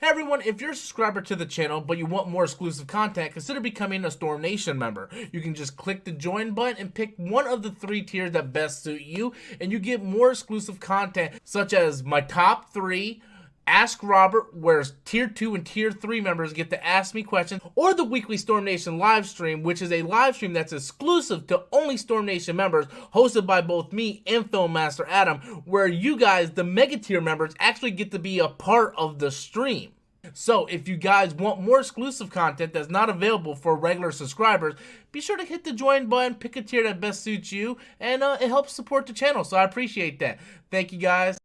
Hey everyone, if you're a subscriber to the channel but you want more exclusive content, consider becoming a Storm Nation member. You can just click the join button and pick one of the 3 tiers that best suit you, and you get more exclusive content such as my top 3, Ask Robert, where Tier 2 and Tier 3 members get to ask me questions, or the weekly Storm Nation live stream, which is a live stream that's exclusive to only Storm Nation members, hosted by both me and Filmmaster Adam, where you guys, the Mega Tier members, actually get to be a part of the stream. So if you guys want more exclusive content that's not available for regular subscribers, be sure to hit the join button, pick a tier that best suits you, and it helps support the channel, so I appreciate that. Thank you guys.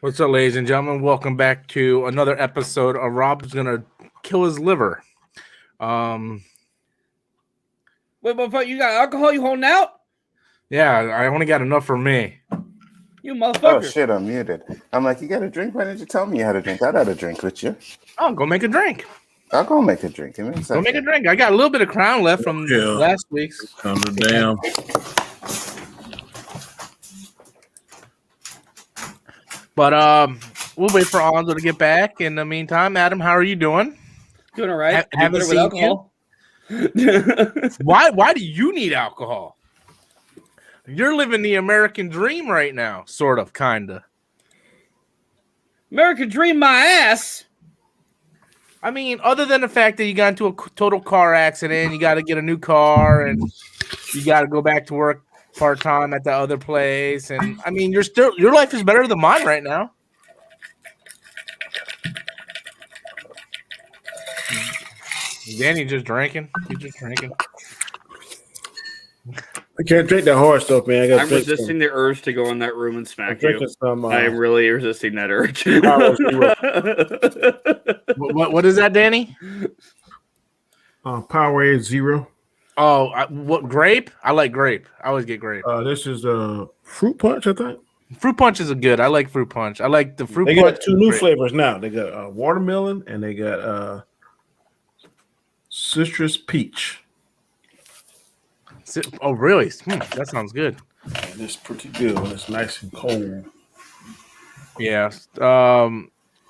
What's up, ladies and gentlemen? Welcome back to another episode of Rob's Gonna Kill His Liver. Wait, but you got alcohol you holding out? Yeah, I only got enough for me. You motherfucker. Oh, shit, I'm muted. I'm like, you got a drink? Why didn't you tell me you had a drink? I'd had a drink with you. Oh, go make a drink. I'll go make a drink. Go make a drink. I got a little bit of Crown left from last week's. Calm down. But we'll wait for Alonzo to get back. In the meantime, Adam, how are you doing? Doing all right. Haven't seen alcohol. Why do you need alcohol? You're living the American dream right now, sort of, kinda. American dream my ass. I mean, other than the fact that you got into a total car accident, you got to get a new car, and you got to go back to work part-time at the other place, and I mean, your life is better than mine right now. Danny just drinking. He's just drinking. I can't drink that hard stuff, man. I'm resisting the urge to go in that room and smack you. Some, I'm really resisting that urge. What is that, Danny? Powerade Zero. Oh, what grape? I like grape. I always get grape. This is fruit punch, I think. Fruit punch is good. I like fruit punch. I like the fruit punch. They got 2 new flavors now. They got watermelon and they got citrus peach. Oh, really? That sounds good. And it's pretty good when it's nice and cold. Yeah.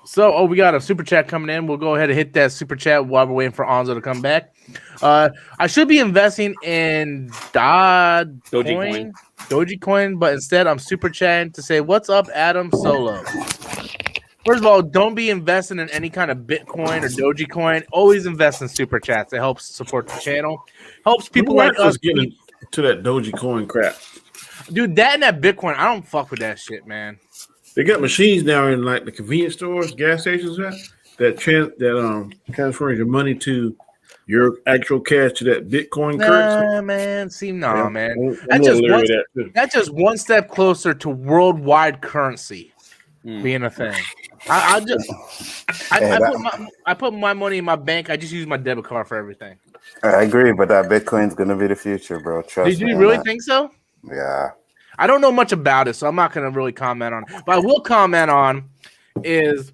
So, we got a super chat coming in. We'll go ahead and hit that super chat while we're waiting for Onzo to come back. I should be investing in Dogecoin, but instead I'm super chatting to say, "What's up, Adam Solo?" First of all, don't be investing in any kind of Bitcoin or Dogecoin. Always invest in super chats. It helps support the channel. Helps people like us get into that Dogecoin crap. Dude, that and that Bitcoin, I don't fuck with that shit, man. They got machines now in like the convenience stores, gas stations, that transfers your money to your actual cash to that Bitcoin currency. Man. That's just one step closer to worldwide currency being a thing. I put my money in my bank. I just use my debit card for everything. I agree, but that Bitcoin's gonna be the future, bro. Trust me. Did you really think so? Yeah. I don't know much about it, so I'm not gonna really comment on it. But I will comment on is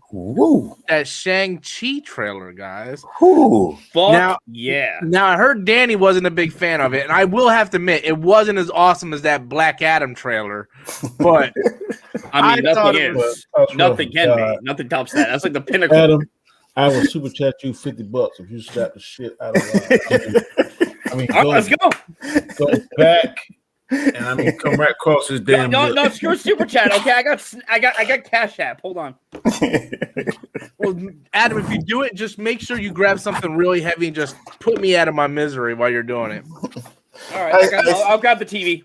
that Shang-Chi trailer, guys. Now, I heard Danny wasn't a big fan of it, and I will have to admit it wasn't as awesome as that Black Adam trailer. But I mean, nothing can be. Nothing tops that. That's like the pinnacle. Adam, I will super chat you $50 if you slap the shit out of I mean, let's go. Go back. And I mean, come right across this damn. No, screw super chat. Okay, I got Cash App. Hold on. Well, Adam, if you do it, just make sure you grab something really heavy and just put me out of my misery while you're doing it. All right, I'll grab the TV.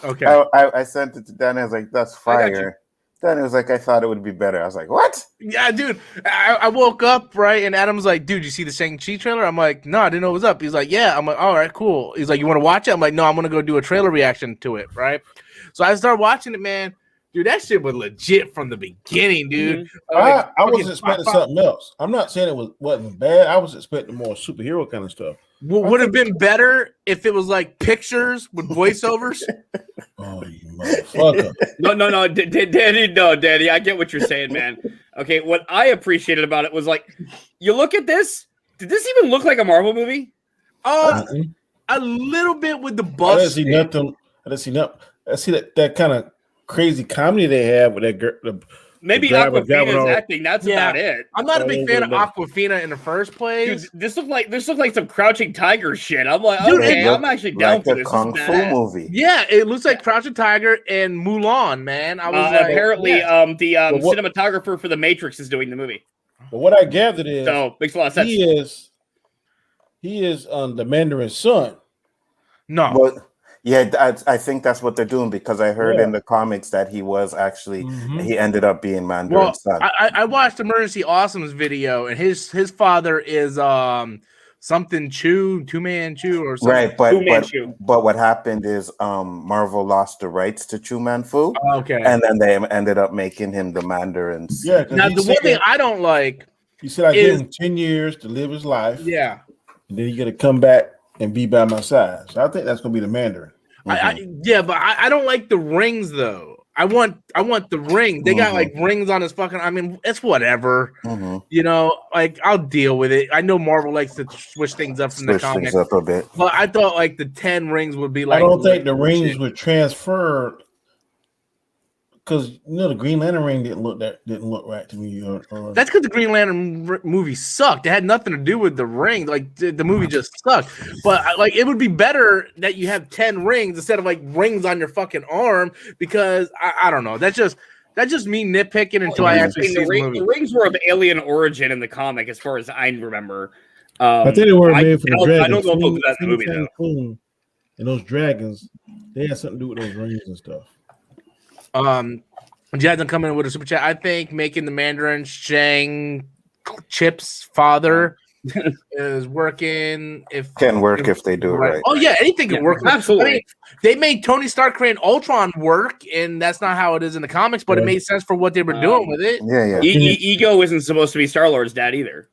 Okay. I sent it to Danny. I was like, "That's fire." Then it was like, I thought it would be better. I was like, what? Yeah, dude. I woke up, right? And Adam's like, dude, you see the Shang-Chi trailer? I'm like, no, I didn't know it was up. He's like, yeah. I'm like, all right, cool. He's like, you want to watch it? I'm like, no, I'm going to go do a trailer reaction to it, right? So I started watching it, man. Dude, that shit was legit from the beginning, dude. I was expecting something else. I'm not saying it wasn't bad. I was expecting more superhero kind of stuff. Would have been better if it was like pictures with voiceovers. Oh, you Motherfucker. No, Danny, I get what you're saying, man. Okay, what I appreciated about it was like, you look at this. Did this even look like a Marvel movie? A little bit with the bust. I didn't see nothing. I see that kind of crazy comedy they have with that girl. Maybe Awkwafina's acting. That's about it. I'm not a big fan of Awkwafina in the first place. Dude, this looked like some Crouching Tiger shit. I'm like, okay, I'm actually down for this. Kung Fu movie. Yeah, it looks like Crouching Tiger and Mulan, man. I was apparently, the cinematographer for The Matrix is doing the movie. But what I gathered is, makes a lot of sense. He is the Mandarin's son. No. But yeah, I think that's what they're doing because I heard in the comics that he was actually he ended up being Mandarin's son. I watched Emergency Awesome's video, and his father is something Two Man Chu or something. Right, but what happened is Marvel lost the rights to Chu Man Fu. Okay, and then they ended up making him the Mandarin's. Yeah. Now the one thing I don't like, he said, I gave him 10 years to live his life. Yeah, and then you got to come back and be by my side. So I think that's gonna be the Mandarin. But I don't like the rings though. I want the ring. They got like rings on his fucking. I mean, it's whatever. You know, like I'll deal with it. I know Marvel likes to switch things up from the comics up a bit, but I thought like the 10 rings would be like. I don't think the rings would transfer because the Green Lantern ring didn't look right to me. That's because the Green Lantern movie sucked. It had nothing to do with the ring. Like the movie just sucked. But like it would be better that you have 10 rings instead of like rings on your fucking arm because I don't know. That's just me nitpicking until I actually see the movie. The rings were of alien origin in the comic, as far as I remember. I think they were made for the dragons. I don't know if it was that in the movie though. And those dragons, they had something to do with those rings and stuff. Jasmine coming in with a super chat. I think making the Mandarin Chip's father is working. If they do it right. Oh yeah, anything can work. Absolutely. I mean, they made Tony Stark create Ultron work, and that's not how it is in the comimics, but it made sense for what they were doing with it. Yeah. Ego isn't supposed to be Star-Lord's dad either.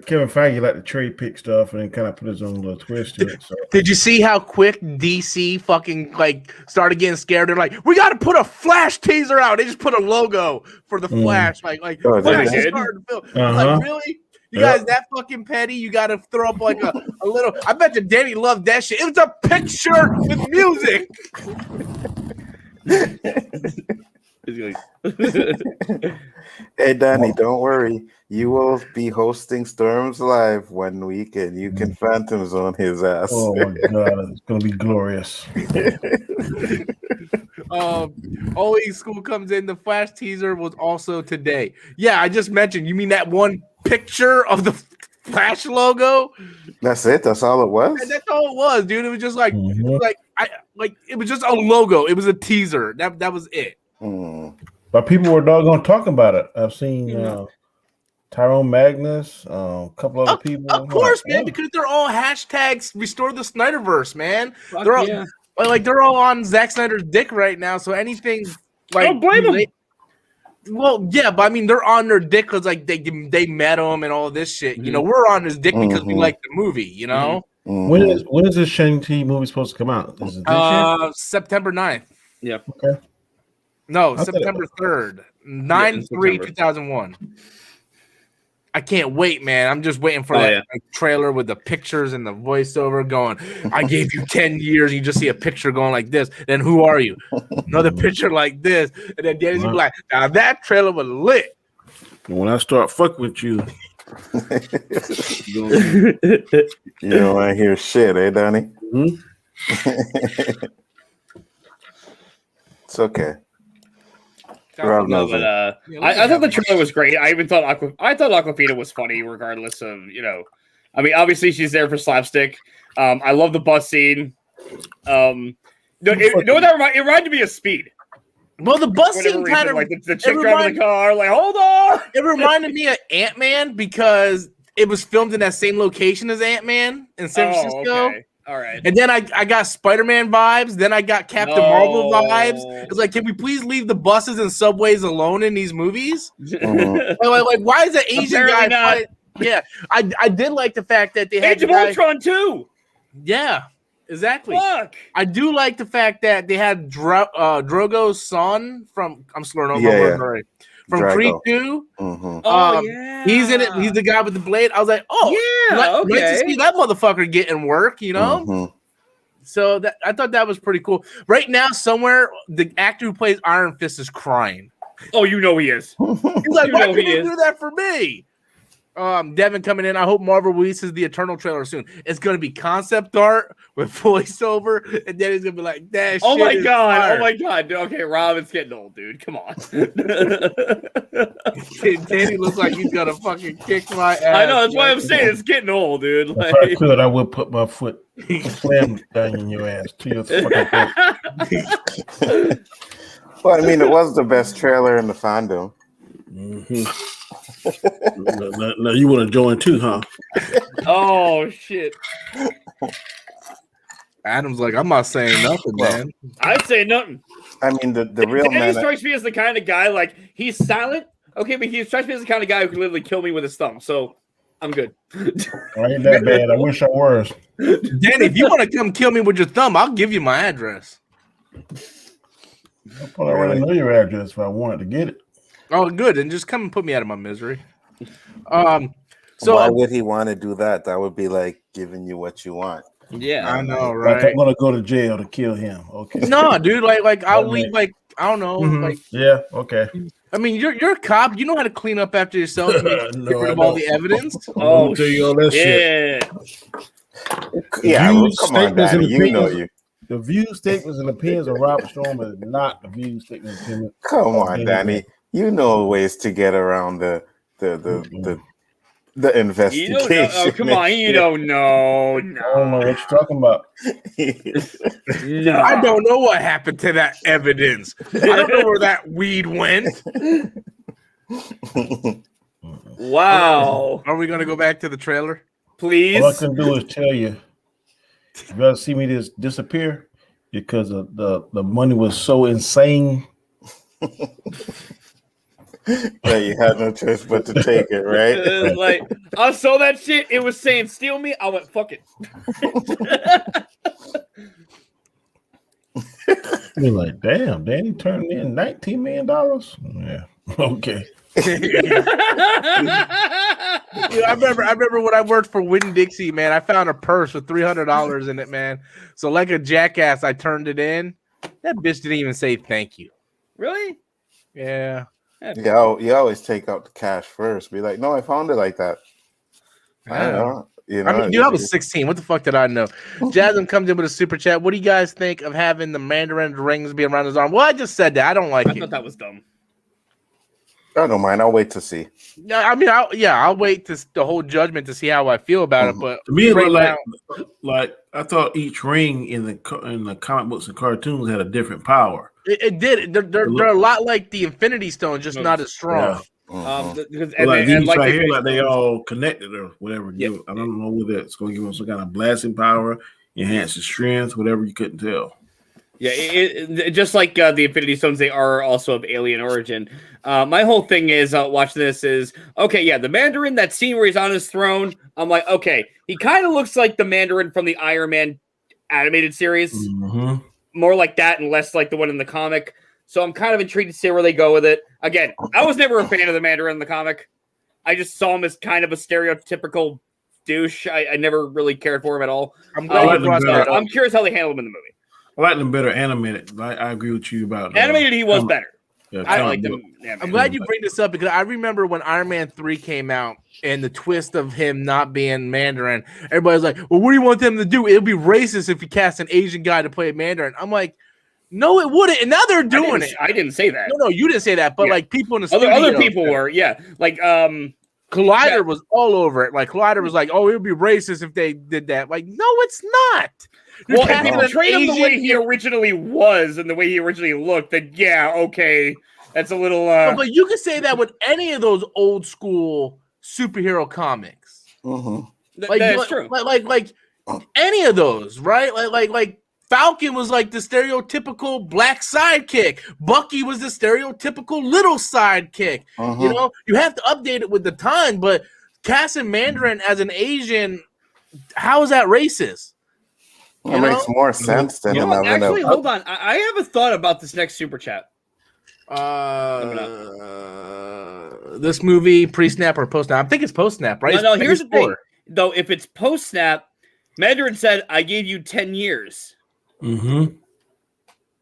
Kevin Feige like to cherry pick stuff and then kind of put his own little twist to it. So. Did you see how quick DC fucking like started getting scared? They're like, we got to put a Flash teaser out. They just put a logo for the Flash. Like Flash is starting to film. Like, really? You guys that fucking petty? You got to throw up like a little. I bet you Danny loved that shit. It was a picture with music. Hey Danny, don't worry. You will be hosting Storms Live one week, and you can Phantom Zone his ass. Oh my god, it's gonna be glorious. OE School comes in. The Flash teaser was also today. Yeah, I just mentioned. You mean that one picture of the Flash logo? That's it. That's all it was. And that's all it was, dude. It was just like, it was just a logo. It was a teaser. That was it. But people were doggone talking about it. I've seen Tyrone Magnus, a couple other people. Of course, man, because they're all hashtags restore the Snyderverse, man. They're all on Zack Snyder's dick right now. So anything like don't blame them. Well, yeah, but I mean they're on their dick because like they met him and all this shit. You know, we're on his dick because we like the movie. You know, when is this Shang-Chi movie supposed to come out? Is it this year? September 9th. Yeah. Okay. No, September 3rd. 9/3/2001. I can't wait, man. I'm just waiting for that trailer with the pictures and the voiceover going, I gave you 10 years. You just see a picture going like this. Then who are you? Another picture like this. And then Danny's like, now that trailer was lit. When I start fucking with you. You don't want to hear shit, eh, Danny? It's okay. I thought the trailer was great. I thought Awkwafina was funny, regardless of I mean, obviously she's there for slapstick. I love the bus scene. It reminded me of Speed. Well, the bus scene kind of like the chick driving the car, like hold on. It reminded me of Ant-Man because it was filmed in that same location as Ant-Man in San Francisco. Okay. All right. And then I got Spider-Man vibes. Then I got Captain Marvel vibes. It's like, can we please leave the buses and subways alone in these movies? like, why is the Asian guy fighting? Yeah, I did like the fact that they had Age of Ultron too. Yeah. Exactly. Fuck. I do like the fact that they had Drogo's son from I'm slurring over from Drago. Creed 2. Mm-hmm. Oh yeah, he's in it. He's the guy with the blade. I was like, like to see that motherfucker getting work, you know. Mm-hmm. So that I thought that was pretty cool. Right now, somewhere the actor who plays Iron Fist is crying. Oh, you know he is. He's like, why couldn't you do that for me? Devin coming in. I hope Marvel releases the Eternal trailer soon. It's gonna be concept art with voiceover, and then he's gonna be like, "That." Oh shit my is god! fire. Oh my god! Okay, Rob, it's getting old, dude. Come on. Danny looks like he's gonna fucking kick my ass. I know. That's why I'm saying it's getting old, dude. If I could, I would put my foot slam down in your ass to your fucking face. Well, I mean, it was the best trailer in the fandom. Mm-hmm. Now you want to join too, huh? Oh shit! Adam's like, I'm not saying nothing, man. I'd say nothing. I mean, the real Danny man. strikes me as the kind of guy like he's silent. Okay, but he strikes me as the kind of guy who could literally kill me with his thumb. So I'm good. I ain't that bad. I wish I was. Danny, if you want to come kill me with your thumb, I'll give you my address. I probably already know your address if I wanted to get it. Oh, good. And just come and put me out of my misery. So why would he want to do that? That would be like giving you what you want. Yeah, I know, Like right? I'm gonna go to jail to kill him. Okay. No, dude. Like I'll leave. Like I don't know. Mhm. Like Yeah. Okay. I mean, you're a cop. You know how to clean up after yourself and get No, rid I of all don't. the evidence. Oh, tell you all that shit. Yeah, Views, come on, statements, and Danny. You know opinions. you. The views, statements, and opinions of Rob Storm is not the views, statements, and opinions. Come on, Danny. You know ways to get around the investigation. You don't know. Oh, come on. You don't know. I don't know what you're talking about. No. I don't know what happened to that evidence. I don't know where that weed went. Wow. Are we gonna go back to the trailer? Please. All I can do is tell you, you better see me disappear because the money was so insane. Yeah, you had no choice but to take it, right? It was like I saw that shit. It was saying steal me. I went fuck it. I mean, like, damn, Danny turned in $19 million. Yeah, okay. I remember when I worked for Win Dixie, man. I found a purse with $300 in it, man. So like a jackass, I turned it in. That bitch didn't even say thank you. Really? Yeah. Yeah, you always take out the cash first. Be like, no, I found it like that. I don't know. You know, I mean, dude, I was 16. What the fuck did I know? Jasmine comes in with a super chat. What do you guys think of having the Mandarin rings be around his arm? Well, I just said that. I don't like I it. thought that was dumb. I don't mind. I'll wait to see. Yeah, I mean, I'll wait to the whole judgment to see how I feel about it. But To me, it right looked now, like I thought each ring in the comic books and cartoons had a different power. it did. They're a lot like the Infinity Stone, just not as strong. Yeah. Because Like these right here, they- like they all connected or whatever. Yeah. I don't know whether it's going to give them some kind of blasting power, enhance the strength, whatever. You couldn't tell. Yeah, it just like the Infinity Stones, they are also of alien origin. My whole thing is watching this is okay. Yeah, the Mandarin, that scene where he's on his throne. I'm like, okay, he kind of looks like the Mandarin from the Iron Man animated series, more like that and less like the one in the comic. So I'm kind of intrigued to see where they go with it. Again, I was never a fan of the Mandarin in the comic. I just saw him as kind of a stereotypical douche. I never really cared for him at all. I'm glad you brought that up. I'm curious how they handle him in the movie. I like them better animated. I agree with you about Animated. He was better. Yeah, I like them. I'm glad you bring this up because I remember when Iron Man 3 came out and the twist of him not being Mandarin. Everybody's like, well, what do you want them to do? It'll be racist if you cast an Asian guy to play Mandarin. I'm like, no, it wouldn't. And now they're doing it. I didn't say that. No, you didn't say that. But like people in the studio, other people were, yeah. Like Collider was all over it. Like Collider was like, oh, it would be racist if they did that. Like, no, it's not. You're well, if casting they an portrayed him the way Asian- he originally was and the way he originally looked, then yeah, okay. That's a little but you can say that with any of those old school superhero comics. Like, that's true. Like any of those, right? Like Falcon was like the stereotypical black sidekick. Bucky was the stereotypical little sidekick. You know, you have to update it with the time, but casting Mandarin as an Asian, how is that racist? It makes more sense than actually, hold on. I have a thought about this next super chat. This movie pre-snap or post-snap? I think it's post-snap, right? No, here's the thing. Though, if it's post-snap, Mandarin said, I gave you 10 years. Mm-hmm.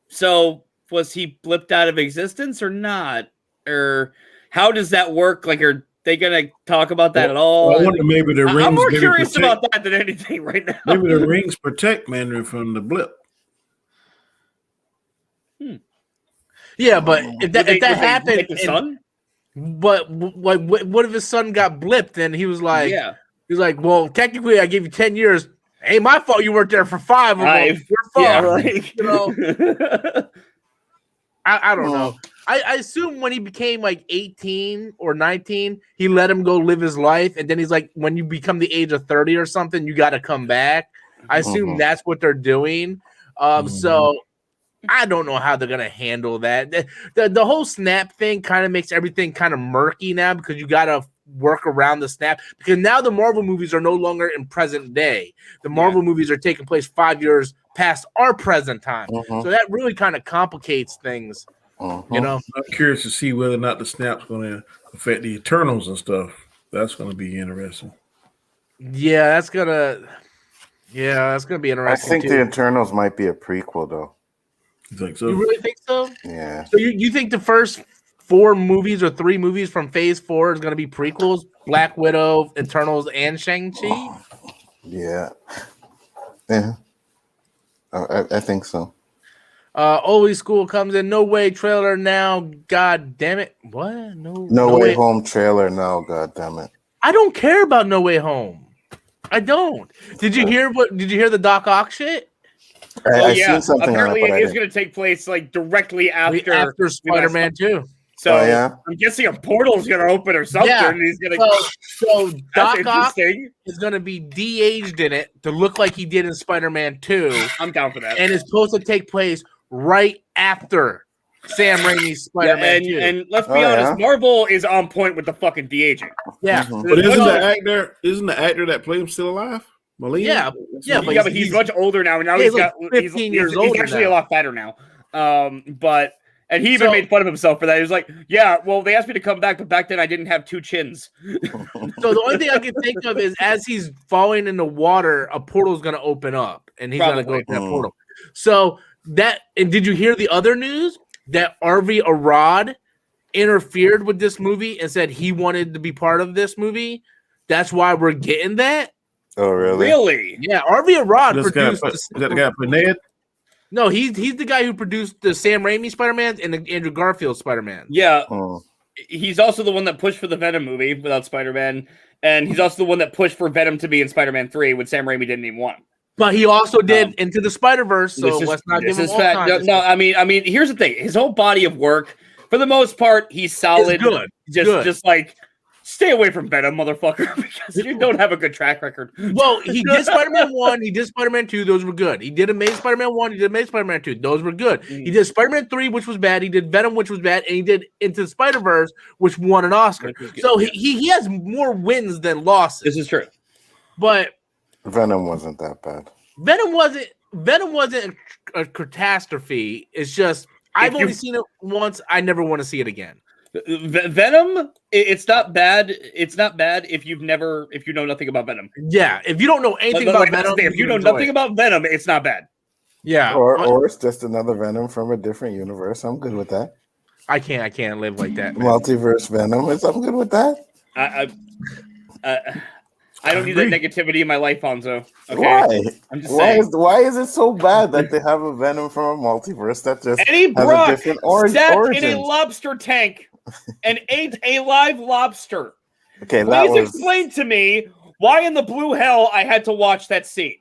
So, was he blipped out of existence or not? Or how does that work? Like, are they going to talk about that at all? I wonder maybe the rings. I'm more curious about that than anything right now. Maybe the rings protect Mandarin from the blip. Yeah, but if that happened, the sun? But what if his son got blipped and he was like, he's like, well, technically I gave you 10 years. Ain't my fault you weren't there for 5 of them. Yeah, like, you know. I don't know. I assume when he became like 18 or 19, he let him go live his life, and then he's like, when you become the age of 30 or something, you got to come back. I assume that's what they're doing. So I don't know how they're gonna handle that. The whole snap thing kind of makes everything kind of murky now because you got to work around the snap, because now the Marvel movies are no longer in present day. The Marvel movies are taking place 5 years past our present time. So that really kind of complicates things. You know, I'm curious to see whether or not the snap's going to affect the Eternals and stuff. That's going to be interesting. Yeah, that's gonna be interesting. I think the Eternals might be a prequel, though. You think so? You really think so? Yeah. So you think the first 4 movies or 3 movies from Phase 4 is going to be prequels? Black Widow, Eternals, and Shang-Chi? Yeah. Yeah. I think so. Always School comes in. No Way trailer now. God damn it. What? No Way Home trailer now. God damn it. I don't care about No Way Home. I don't. Did you hear the Doc Ock shit? I seen something. Apparently, it is going to take place like directly after Spider-Man 2. So I'm guessing a portal is going to open or something. Yeah. And he's going to. So Doc Ock is going to be de-aged in it to look like he did in Spider-Man 2. I'm down for that. And it's supposed to take place right after Sam Raimi's Spider-Man 2. And let's be honest, Marvel is on point with the fucking de-aging. Yeah. But isn't the actor that played him still alive? Yeah, but he's much older now. Now he's got 15 years older. He's actually a lot fatter now. And he even made fun of himself for that. He was like, "Yeah, well, they asked me to come back, but back then I didn't have 2 chins." So the only thing I can think of is as he's falling in the water, a portal is going to open up, and he's going to go to that portal. So and did you hear the other news that Avi Arad interfered with this movie and said he wanted to be part of this movie? That's why we're getting that. Oh, really? Really? Yeah, Avi Arad produced. Is that the guy for Ned? No, he's the guy who produced the Sam Raimi Spider-Man and the Andrew Garfield Spider-Man. Yeah. He's also the one that pushed for the Venom movie without Spider-Man, and he's also the one that pushed for Venom to be in Spider-Man 3 when Sam Raimi didn't even want him. But he also did Into the Spider-Verse, so let's not give him all time. No, I mean, here's the thing. His whole body of work, for the most part, he's solid. It's good. Just like, stay away from Venom, motherfucker, because you don't have a good track record. Well, he did Spider-Man 1, he did Spider-Man 2, those were good. He did Amazing Spider-Man 1, he did Amazing Spider-Man 2, those were good. He did Spider-Man 3, which was bad, he did Venom, which was bad, and he did Into the Spider-Verse, which won an Oscar. So he has more wins than losses. This is true. But Venom wasn't that bad. Venom wasn't a catastrophe. It's just I've only seen it once. I never want to see it again. Venom, it's not bad. It's not bad if you know nothing about Venom. Yeah, if you don't know anything about Venom, if you know nothing about Venom, it's not bad. Yeah, or it's just another Venom from a different universe. I'm good with that. I can't live like that. Man. Multiverse Venom. I'm good with that. I don't need that negativity in my life, Fonzo. Okay? Why? I'm just saying. Why is it so bad that they have a Venom from a multiverse that just Eddie has Brock a different origin? in a lobster tank and ate a live lobster. Okay, Please explain to me why in the blue hell I had to watch that scene.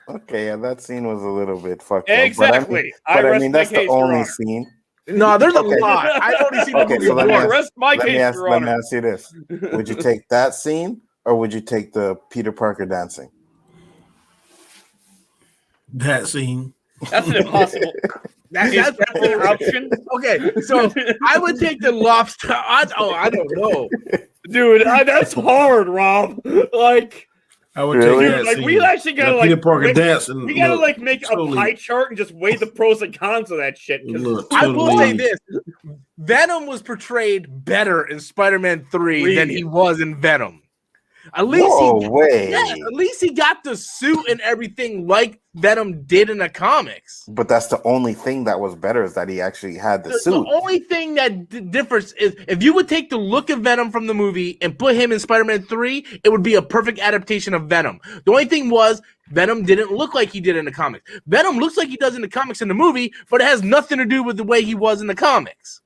Okay, yeah, that scene was a little bit fucked exactly. up. But I mean that's the only scene. No, there's a lot. I only see the movie. So let me ask you this: would you take that scene? Or would you take the Peter Parker dancing? That scene. That's an impossible. That's an option. Okay, so I would take the lobster. I don't know, dude. That's hard, Rob. Like, I would Really? take that. Like, scene. we actually gotta That like Peter Parker make- dance. And We gotta look, like make totally- a pie chart and just weigh the pros and cons of that shit. 'cause- look, I will say totally- this: Venom was portrayed better in Spider-Man 3 than he was in Venom. At least at least he got the suit and everything like Venom did in the comics. But that's the only thing that was better is that he actually had the suit. The only thing that differs is if you would take the look of Venom from the movie and put him in Spider-Man 3, it would be a perfect adaptation of Venom. The only thing was Venom didn't look like he did in the comics. Venom looks like he does in the comics in the movie, but it has nothing to do with the way he was in the comics.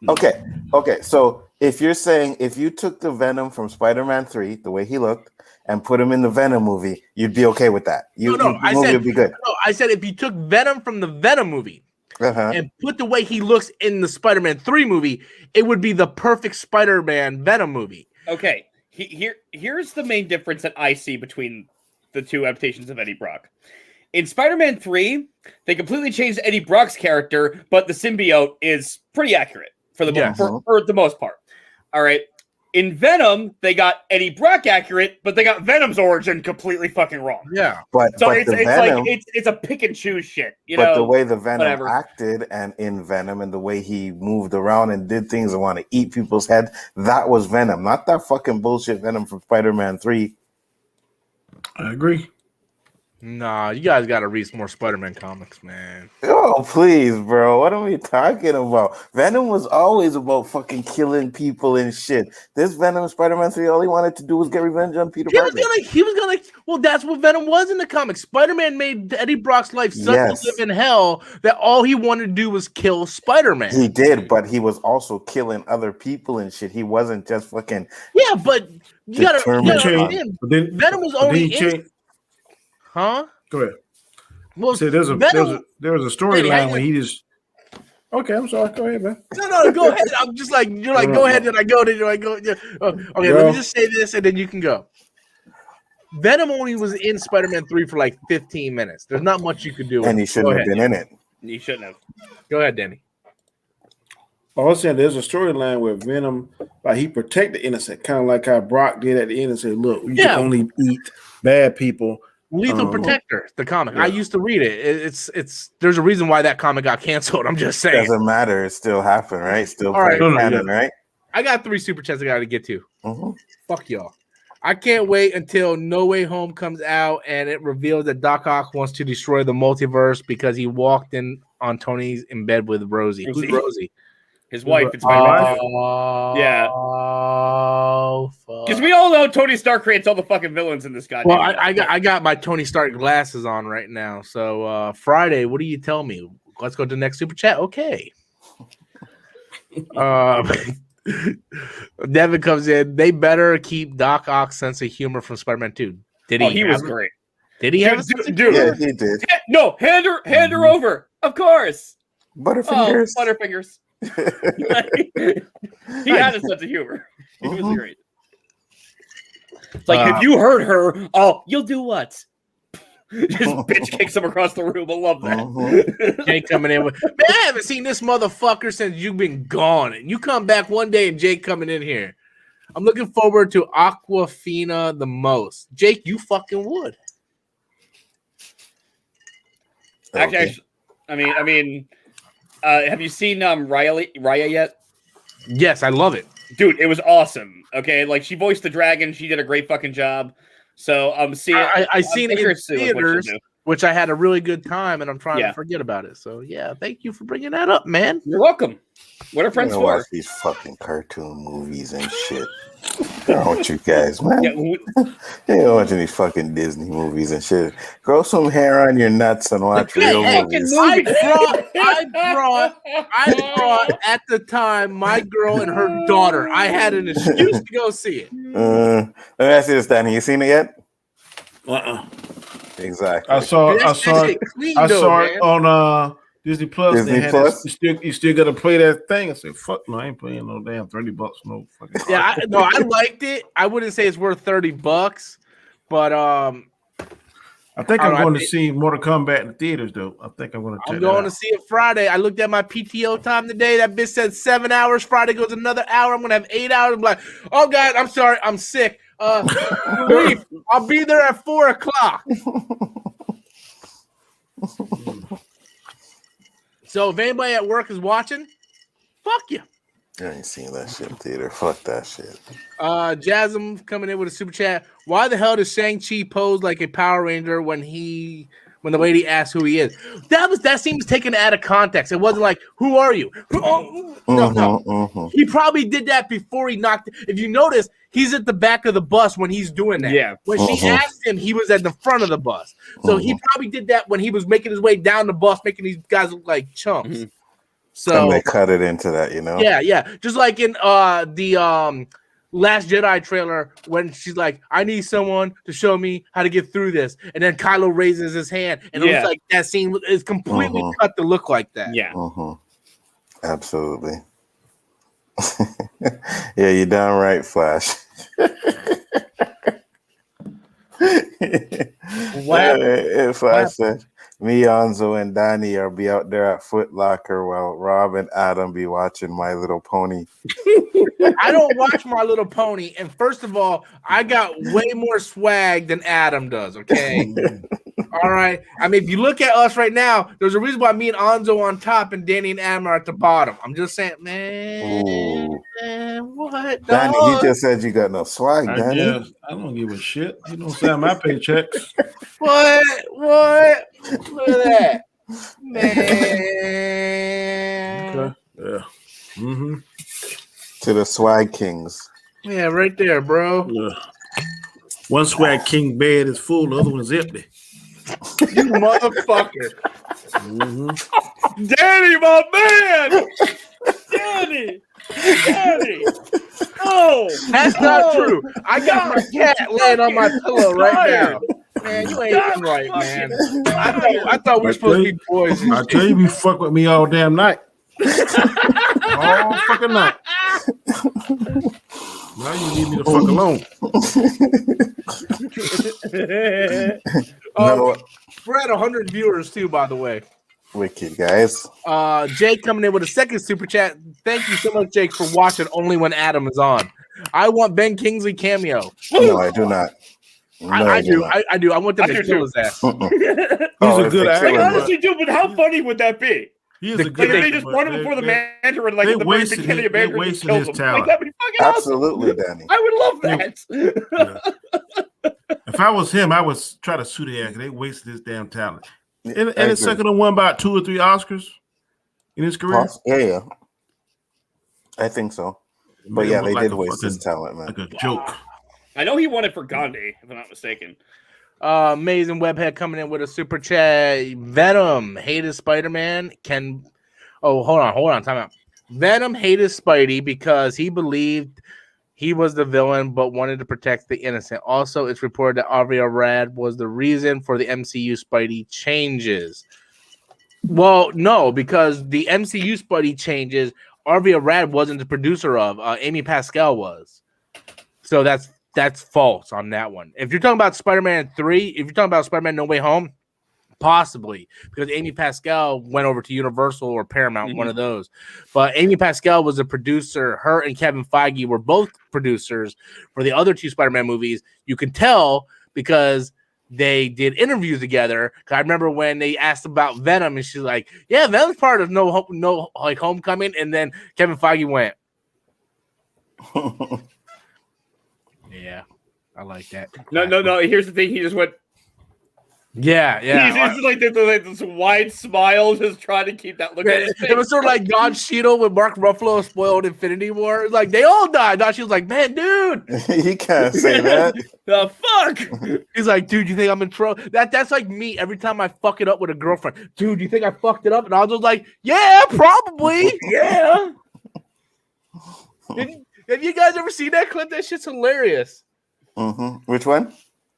Okay. So if you're saying if you took the Venom from Spider-Man 3, the way he looked, and put him in the Venom movie, you'd be okay with that. Would be good. No, I said if you took Venom from the Venom movie and put the way he looks in the Spider-Man 3 movie, it would be the perfect Spider-Man Venom movie. Okay, here's the main difference that I see between the two adaptations of Eddie Brock. In Spider-Man 3, they completely changed Eddie Brock's character, but the symbiote is pretty accurate for the most part. All right. In Venom, they got Eddie Brock accurate, but they got Venom's origin completely fucking wrong. Yeah. So it's a pick and choose shit. But the way the Venom acted and in Venom and the way he moved around and did things and want to eat people's heads, that was Venom, not that fucking bullshit Venom from Spider-Man 3. I agree. Nah, you guys got to read some more Spider-Man comics, man. Oh, please, bro. What are we talking about? Venom was always about fucking killing people and shit. This Venom Spider-Man 3, all he wanted to do was get revenge on Peter Parker. Well, that's what Venom was in the comics. Spider-Man made Eddie Brock's life such a living hell that all he wanted to do was kill Spider-Man. He did, but he was also killing other people and shit. He wasn't just fucking... Yeah, but you gotta understand, Venom was only Huh? Go ahead. Well, there was a storyline when he just. Okay, I'm sorry. Go ahead, man. No, go ahead. I'm just like you're like go ahead. Did I go? Yeah. Okay, let me just say this, and then you can go. Venom only was in Spider-Man 3 for like 15 minutes. There's not much you could do. And he shouldn't have been in it. He shouldn't have. Go ahead, Danny. I was saying there's a storyline where Venom, like he protect the innocent, kind of like how Brock did at the end and said, "Look, you can only eat bad people." Lethal Protector, the comic. I used to read it. It's there's a reason why that comic got canceled. I'm just saying. Doesn't matter. It still happened, right? Still canon, right? I got 3 super chats I got to get to. Fuck y'all. I can't wait until No Way Home comes out and it reveals that Doc Ock wants to destroy the multiverse because he walked in on Tony's in bed with Rosie. Who's Rosie? His wife. It's yeah. Because we all know Tony Stark creates all the fucking villains in this goddamn. Well, I got my Tony Stark glasses on right now. So Friday, what do you tell me? Let's go to the next super chat. Okay. Devin comes in. They better keep Doc Ock's sense of humor from Spider-Man 2. Did he? He was great. Did he have a sense of humor? Yeah, he did. No, hand her over. Of course. Butterfingers. Butterfingers. He had a sense of humor. He was great. It's like if you hurt her, you'll do what? Just bitch kicks him across the room. I love that. Jake coming in with, man, I haven't seen this motherfucker since you've been gone. And you come back one day and Jake coming in here. I'm looking forward to Aquafina the most. Jake, you fucking would. Actually, I mean, have you seen Raya yet? Yes, I love it. Dude, it was awesome. Okay, like she voiced the dragon. She did a great fucking job. So I seen it in theaters, which I had a really good time, and I'm trying to forget about it. So yeah, thank you for bringing that up, man. You're welcome. What are friends for? Watch these fucking cartoon movies and shit. Don't you guys, man? You're watching these fucking Disney movies and shit. Grow some hair on your nuts and watch real movies. I brought at the time my girl and her daughter. I had an excuse to go see it. Let me ask you this, Danny. You seen it yet? Exactly. I saw it on Disney Plus. Disney Plus. You still got to play that thing. I said, "Fuck no, I ain't paying no damn $30. No fucking." Yeah, I liked it. I wouldn't say it's worth $30, but I think I'm going to see Mortal Kombat in the theaters, though. I think I'm going to check it out. I'm going to see it Friday. I looked at my PTO time today. That bitch said 7 hours. Friday goes another hour. I'm going to have 8 hours. I'm like, oh, God, I'm sorry. I'm sick. Relief. I'll be there at 4 o'clock. So if anybody at work is watching, fuck you. I ain't seen that shit in theater. Fuck that shit. Jasm coming in with a super chat. Why the hell does Shang-Chi pose like a Power Ranger when the lady asks who he is? That seems taken out of context. It wasn't like, who are you? No. He probably did that before he knocked. If you notice, he's at the back of the bus when he's doing that. Yeah. When she asked him, he was at the front of the bus. So he probably did that when he was making his way down the bus, making these guys look like chumps. So and they cut it into that, you know? Yeah. Just like in the Last Jedi trailer when she's like, I need someone to show me how to get through this. And then Kylo raises his hand. And it looks like that scene is completely cut to look like that. Yeah. Absolutely. Yeah, you're damn right, Flash. Flash said, me, Anzo, and Danny are be out there at Foot Locker while Rob and Adam be watching My Little Pony. I don't watch My Little Pony, and first of all, I got way more swag than Adam does, okay? All right? I mean, if you look at us right now, there's a reason why me and Anzo on top and Danny and Adam are at the bottom. I'm just saying, man, what? Danny, you just said you got no swag, Danny. I don't give a shit. You don't sign my paychecks. What? Look at that. Man. Okay. Yeah. To the swag kings. Yeah, right there, bro. Yeah. One swag king bed is full, the other one's empty. You motherfucker. Danny, my man. Danny. Oh, that's not true. I got my cat laying on my pillow right now. Man, you ain't even right, man. I thought we were supposed to be boys. I tell you, you fuck with me all damn night. All fucking night. Now you leave me the fuck alone. We're at 100 viewers too, by the way. Wicked, guys. Jake coming in with a second super chat. Thank you so much, Jake, for watching only when Adam is on. I want Ben Kingsley cameo. No, I do not. No, I do. I want them to kill his ass. He's a good actor. I honestly do, but how funny would that be? He is a good actor. They just run him before the Mandarin, like the wasted Mandarin his kills him. talent. Like, that'd be fucking Absolutely, awesome. Danny. I would love that. If I was him, I would try to sue the actor. They wasted his damn talent. And it's second and won about 2 or 3 Oscars in his career. Yeah. I think so. But yeah, they did waste his talent, man. Like a joke. I know he won it for Gandhi, if I'm not mistaken. Amazing Webhead coming in with a super chat. Venom hated Spider-Man. Hold on, time out. Venom hated Spidey because he believed he was the villain but wanted to protect the innocent. Also, it's reported that Avi Arad was the reason for the MCU Spidey changes. Well, no, because the MCU Spidey changes, Avi Arad wasn't the producer of. Amy Pascal was. So that's false on that one. If you're talking about Spider-Man 3, if you're talking about Spider-Man No Way Home, possibly, because Amy Pascal went over to Universal or Paramount, one of those. But Amy Pascal was a producer. Her and Kevin Feige were both producers for the other 2 Spider-Man movies. You can tell because they did interviews together. I remember when they asked about Venom, and she's like, "Yeah, Venom's part of No Homecoming," and then Kevin Feige went, "Yeah, I like that." No. Here's the thing. He just went. Yeah. He's like this wide smile, just trying to keep that look at his face. It was sort of like Don Cheadle when Mark Ruffalo spoiled Infinity War. It's like they all died. Don Cheadle's like, man, dude, he can't say that. The fuck? He's like, dude, you think I'm in trouble? That's like me every time I fuck it up with a girlfriend. Dude, you think I fucked it up? And I was just like, yeah, probably, yeah. Have you guys ever seen that clip? That shit's hilarious. Which one?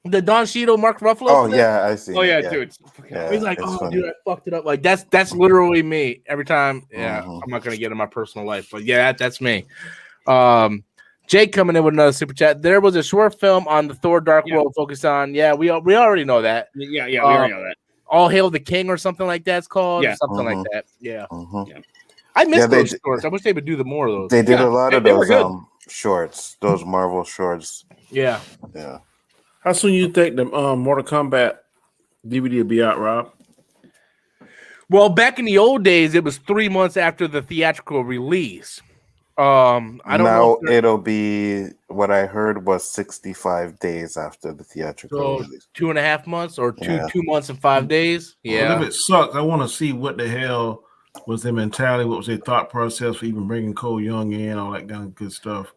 The Don Cheadle, Mark Ruffalo. Oh yeah, I see. Oh yeah, dude. He's like, dude, I fucked it up. Like that's literally me every time. Yeah, I'm not gonna get in my personal life, but yeah, that's me. Jake coming in with another super chat. There was a short film on the Thor Dark World focused on. Yeah, we already know that. Yeah, we already know that. All Hail the King or something like that. It's called. Yeah, something like that. Yeah. Yeah. I miss those shorts. I wish they would do more of those. They did a lot of those shorts, those Marvel shorts. Yeah. Yeah. How soon you think the Mortal Kombat DVD will be out, Rob? Well, back in the old days, it was 3 months after the theatrical release. I don't know. Now it'll be what I heard was 65 days after the theatrical release. 2.5 months or 2 months and 5 days. Yeah. Well, if it sucks, I want to see what the hell was their mentality, what was their thought process for even bringing Cole Young in, all that kind of good stuff.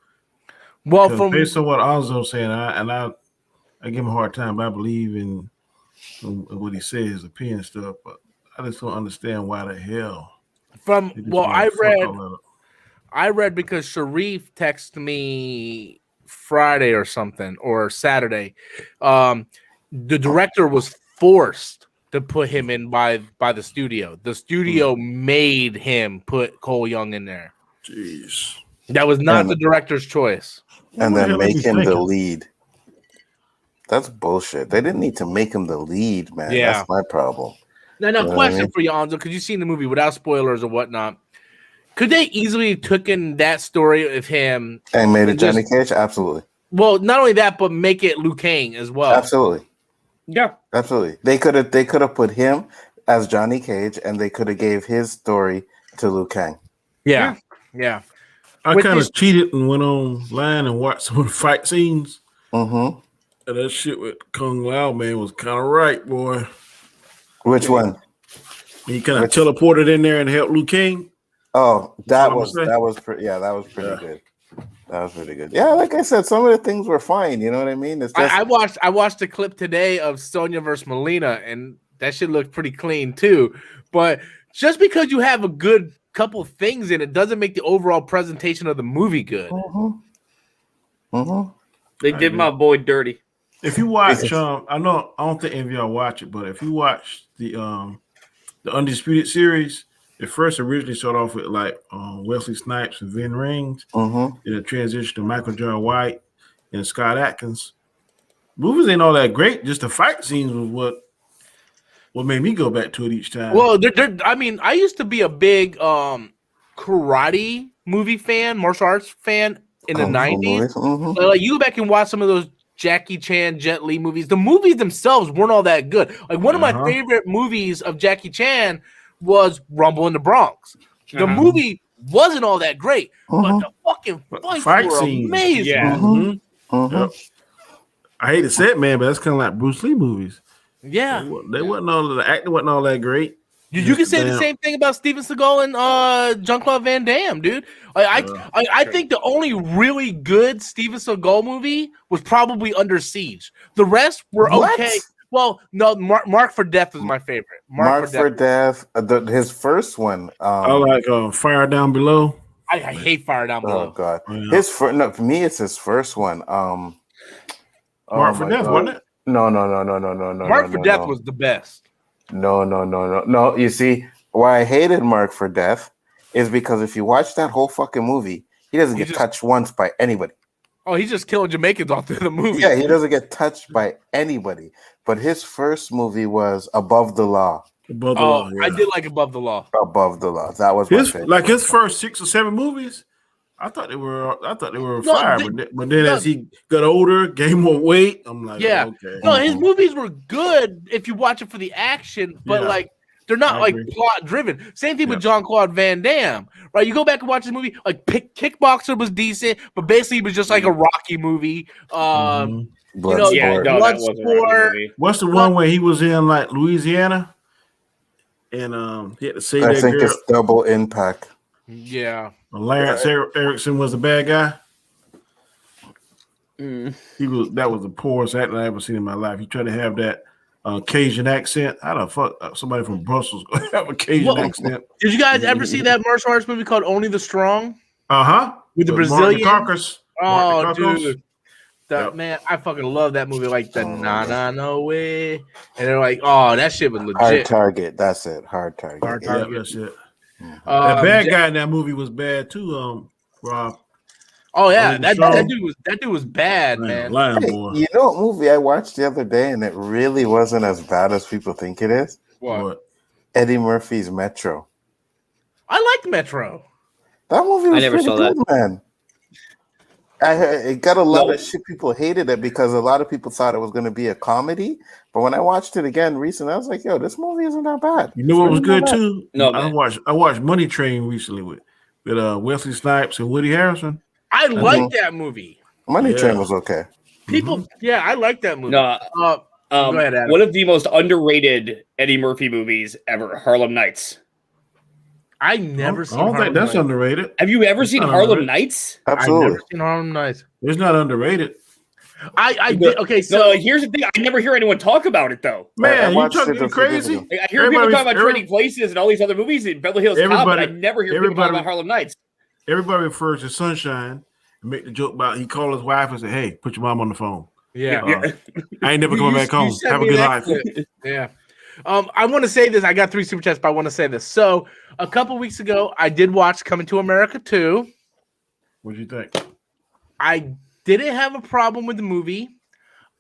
Well, based on what Alonzo's saying, I give him a hard time, but I believe in what he says, his opinion and stuff, but I just don't understand why the hell. I read because Sharif texted me Friday or something, or Saturday. The director was forced to put him in by the studio. The studio made him put Cole Young in there. Jeez. That was not the director's choice. And then make him the lead. That's bullshit. They didn't need to make him the lead, man. Yeah. That's my problem. Now, question for you, Alonzo, because you've seen the movie without spoilers or whatnot. Could they easily taken that story of him and made it Johnny Cage? Absolutely. Well, not only that, but make it Liu Kang as well. Absolutely. Yeah. Absolutely. They could have put him as Johnny Cage, and they could have gave his story to Liu Kang. Yeah. I kind of cheated and went online and watched some of the fight scenes. Mm-hmm. And that shit with Kung Lao, man, was kind of right, boy. Which one? He kind of teleported in there and helped Liu Kang. Oh, that was pretty good. That was pretty good. Yeah, like I said, some of the things were fine. You know what I mean? It's just... I watched a clip today of Sonya versus Melina, and that shit looked pretty clean too. But just because you have a good couple things in it doesn't make the overall presentation of the movie good. They did my boy dirty. If you watch, I don't think any of y'all watch it, but if you watch the Undisputed series, it first originally started off with like Wesley Snipes and Vin Rings, and it transitioned to Michael J. White and Scott Adkins. Movies ain't all that great. Just the fight scenes was what made me go back to it each time. Well, I mean, I used to be a big karate movie fan, martial arts fan in the 90s. Like you go back and watch some of those Jackie Chan, Jet Li movies. The movies themselves weren't all that good. Like one of my favorite movies of Jackie Chan was Rumble in the Bronx. The movie wasn't all that great, but the fucking fights were amazing. Yeah. Yep. I hate to say it, man, but that's kind of like Bruce Lee movies. Yeah, they wasn't all the acting wasn't all that great. You can say the same thing about Steven Seagal and Jean-Claude Van Damme, dude. I think the only really good Steven Seagal movie was probably Under Siege. The rest were okay. Well, no, Mark for Death was my favorite. Mark for Death, his first one. I like Fire Down Below. I hate Fire Down Below. Oh God, for me, it's his first one. Mark for Death, wasn't it? No. Mark for Death was the best. No. You see, why I hated Mark for Death is because if you watch that whole fucking movie, he doesn't get touched once by anybody. Oh, he's just killing Jamaicans all through the movie. Yeah, he doesn't get touched by anybody. But his first movie was Above the Law. I did like Above the Law. Above the Law. That was my favorite. Like his first 6 or 7 movies, I thought they were fire. But then as he got older, gained more weight, I'm like, okay. No, his movies were good if you watch it for the action, but like they're not like plot driven. Same thing with Jean-Claude Van Damme, right? You go back and watch the movie, like Kickboxer was decent, but basically it was just like a Rocky movie. Bloodsport. What's the one where he was in like Louisiana and he had to save that girl? I think it's Double Impact. Yeah. Lance Erickson was the bad guy. That was the poorest actor I ever seen in my life. He tried to have that Cajun accent. How the fuck somebody from Brussels gonna have a Cajun accent? Did you guys ever see that martial arts movie called Only the Strong? With the Brazilian Carcass. Oh, dude. Man, I fucking love that movie. Like the no way, and they're like, oh, that shit was legit. Hard Target. That's it. Hard Target. That's it. That bad guy in that movie was bad too, Rob. Oh yeah, that dude was bad, man. Lying boy. You know what movie I watched the other day, and it really wasn't as bad as people think it is? What? Eddie Murphy's Metro. I liked Metro. That movie was pretty good, that. man. I heard it got a lot of shit. People hated it because a lot of people thought it was going to be a comedy. But when I watched it again recently, I was like, "Yo, this movie isn't that bad." You know what was good too? No, I watched Money Train recently with Wesley Snipes and Woody Harrelson. I liked that movie. Money Train was okay. People, I like that movie. No, go ahead, Adam. One of the most underrated Eddie Murphy movies ever, Harlem Nights. I never seen. I don't think that's underrated. Have you ever seen Harlem Nights? Absolutely. I've never seen Harlem Nights. It's not underrated. I did. Okay, so no, here's the thing. I never hear anyone talk about it though. Man, you talking crazy? I hear people talk about Trading Places and all these other movies in Beverly Hills Cop, but I never hear people talk about Harlem Nights. Everybody refers to Sunshine and make the joke about he called his wife and said, "Hey, put your mom on the phone." Yeah, I ain't never coming back home. Have a good life. Yeah. I want to say this. I got 3 super chats, but I want to say this. So a couple weeks ago, I did watch Coming to America 2. What'd you think? I didn't have a problem with the movie.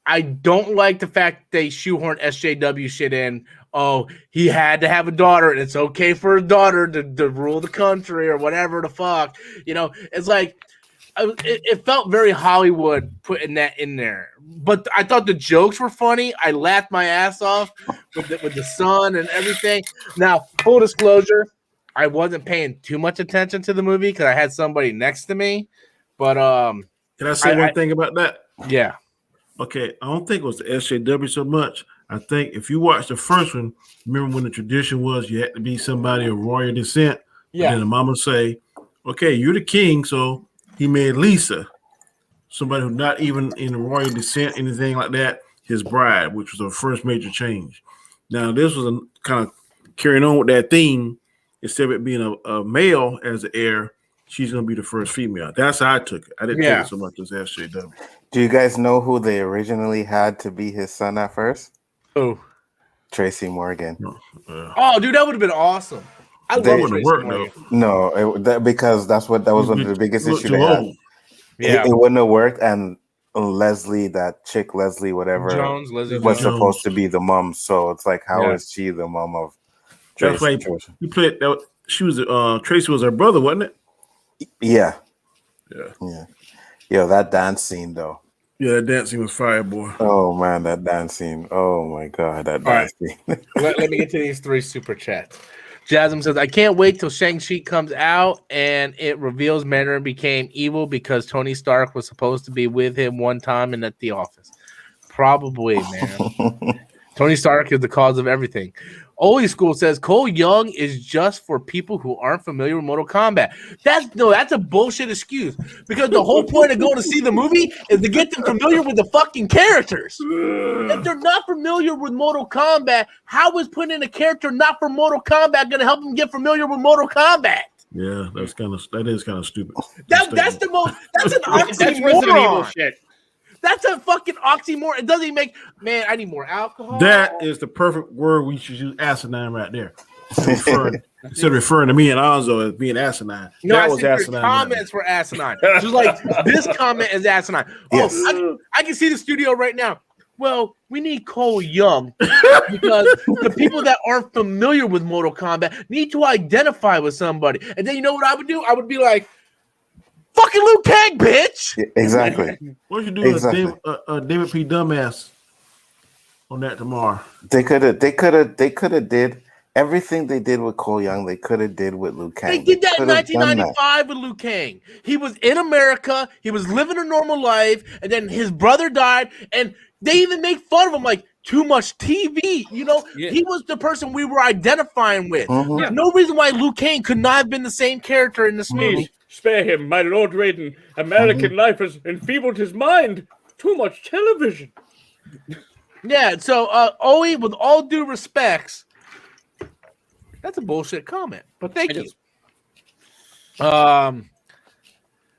I don't like the fact they shoehorn SJW shit in. Oh, he had to have a daughter, and it's okay for a daughter to rule the country or whatever the fuck. You know, it's like it felt very Hollywood putting that in there. But I thought the jokes were funny. I laughed my ass off with the son and everything. Now, full disclosure, I wasn't paying too much attention to the movie because I had somebody next to me. But can I say one thing about that? Yeah. Okay, I don't think it was the SJW so much. I think if you watch the first one, remember when the tradition was you had to be somebody of royal descent. Yeah. And then the mama say, "Okay, you're the king," so he made Lisa, somebody who's not even in the royal descent, anything like that, his bride, which was her first major change. Now, this was a kind of carrying on with that theme. Instead of it being a male as the heir, she's going to be the first female. That's how I took it. I didn't take it so much as SJW. Do you guys know who they originally had to be his son at first? Oh, Tracy Morgan. Oh, dude, that would have been awesome. I love Tracy Morgan. No, because that was one of the biggest issues they had. Yeah, it wouldn't have worked, and Leslie, that chick Leslie, whatever, Leslie was supposed to be the mom. So it's like, how is she the mom of Tracy? That's why you played that. She was Tracy was her brother, wasn't it? Yeah. Yo, that dance scene though. Yeah, that dance scene was fire, boy. Oh man, that dance scene. Oh my god, that dance scene. let me get to these 3 super chats. Jasmine says, I can't wait till Shang-Chi comes out and it reveals Mandarin became evil because Tony Stark was supposed to be with him one time and at the office. Probably, man. Tony Stark is the cause of everything. Oldie School says Cole Young is just for people who aren't familiar with Mortal Kombat. That's a bullshit excuse because the whole point of going to see the movie is to get them familiar with the fucking characters. If they're not familiar with Mortal Kombat, how is putting in a character not for Mortal Kombat going to help them get familiar with Mortal Kombat? Yeah, that is kind of stupid. That's an oxymoron. That's Resident Evil shit. That's a fucking oxymoron. It doesn't even make, man, I need more alcohol. That is the perfect word we should use, asinine, right there. Instead of referring to me and Alonzo as being asinine. No, that I was asinine. Comments were asinine. Just like this comment is asinine. Yes. Oh, I can see the studio right now. Well, we need Cole Young because the people that aren't familiar with Mortal Kombat need to identify with somebody. And then you know what I would do? I would be like, fucking Liu Kang, bitch. Yeah, exactly. What you do is David P. Dumbass on that tomorrow. They could have did everything they did with Cole Young. They could have did with Liu Kang. They did that in 1995 with Liu Kang. He was in America. He was living a normal life, and then his brother died, and they even make fun of him like too much TV. You know, He was the person we were identifying with. Mm-hmm. There's no reason why Liu Kang could not have been the same character in this movie. Spare him, my Lord Raiden. American life has enfeebled his mind. Too much television. Yeah, so Owie, with all due respects, that's a bullshit comment. But thank you. And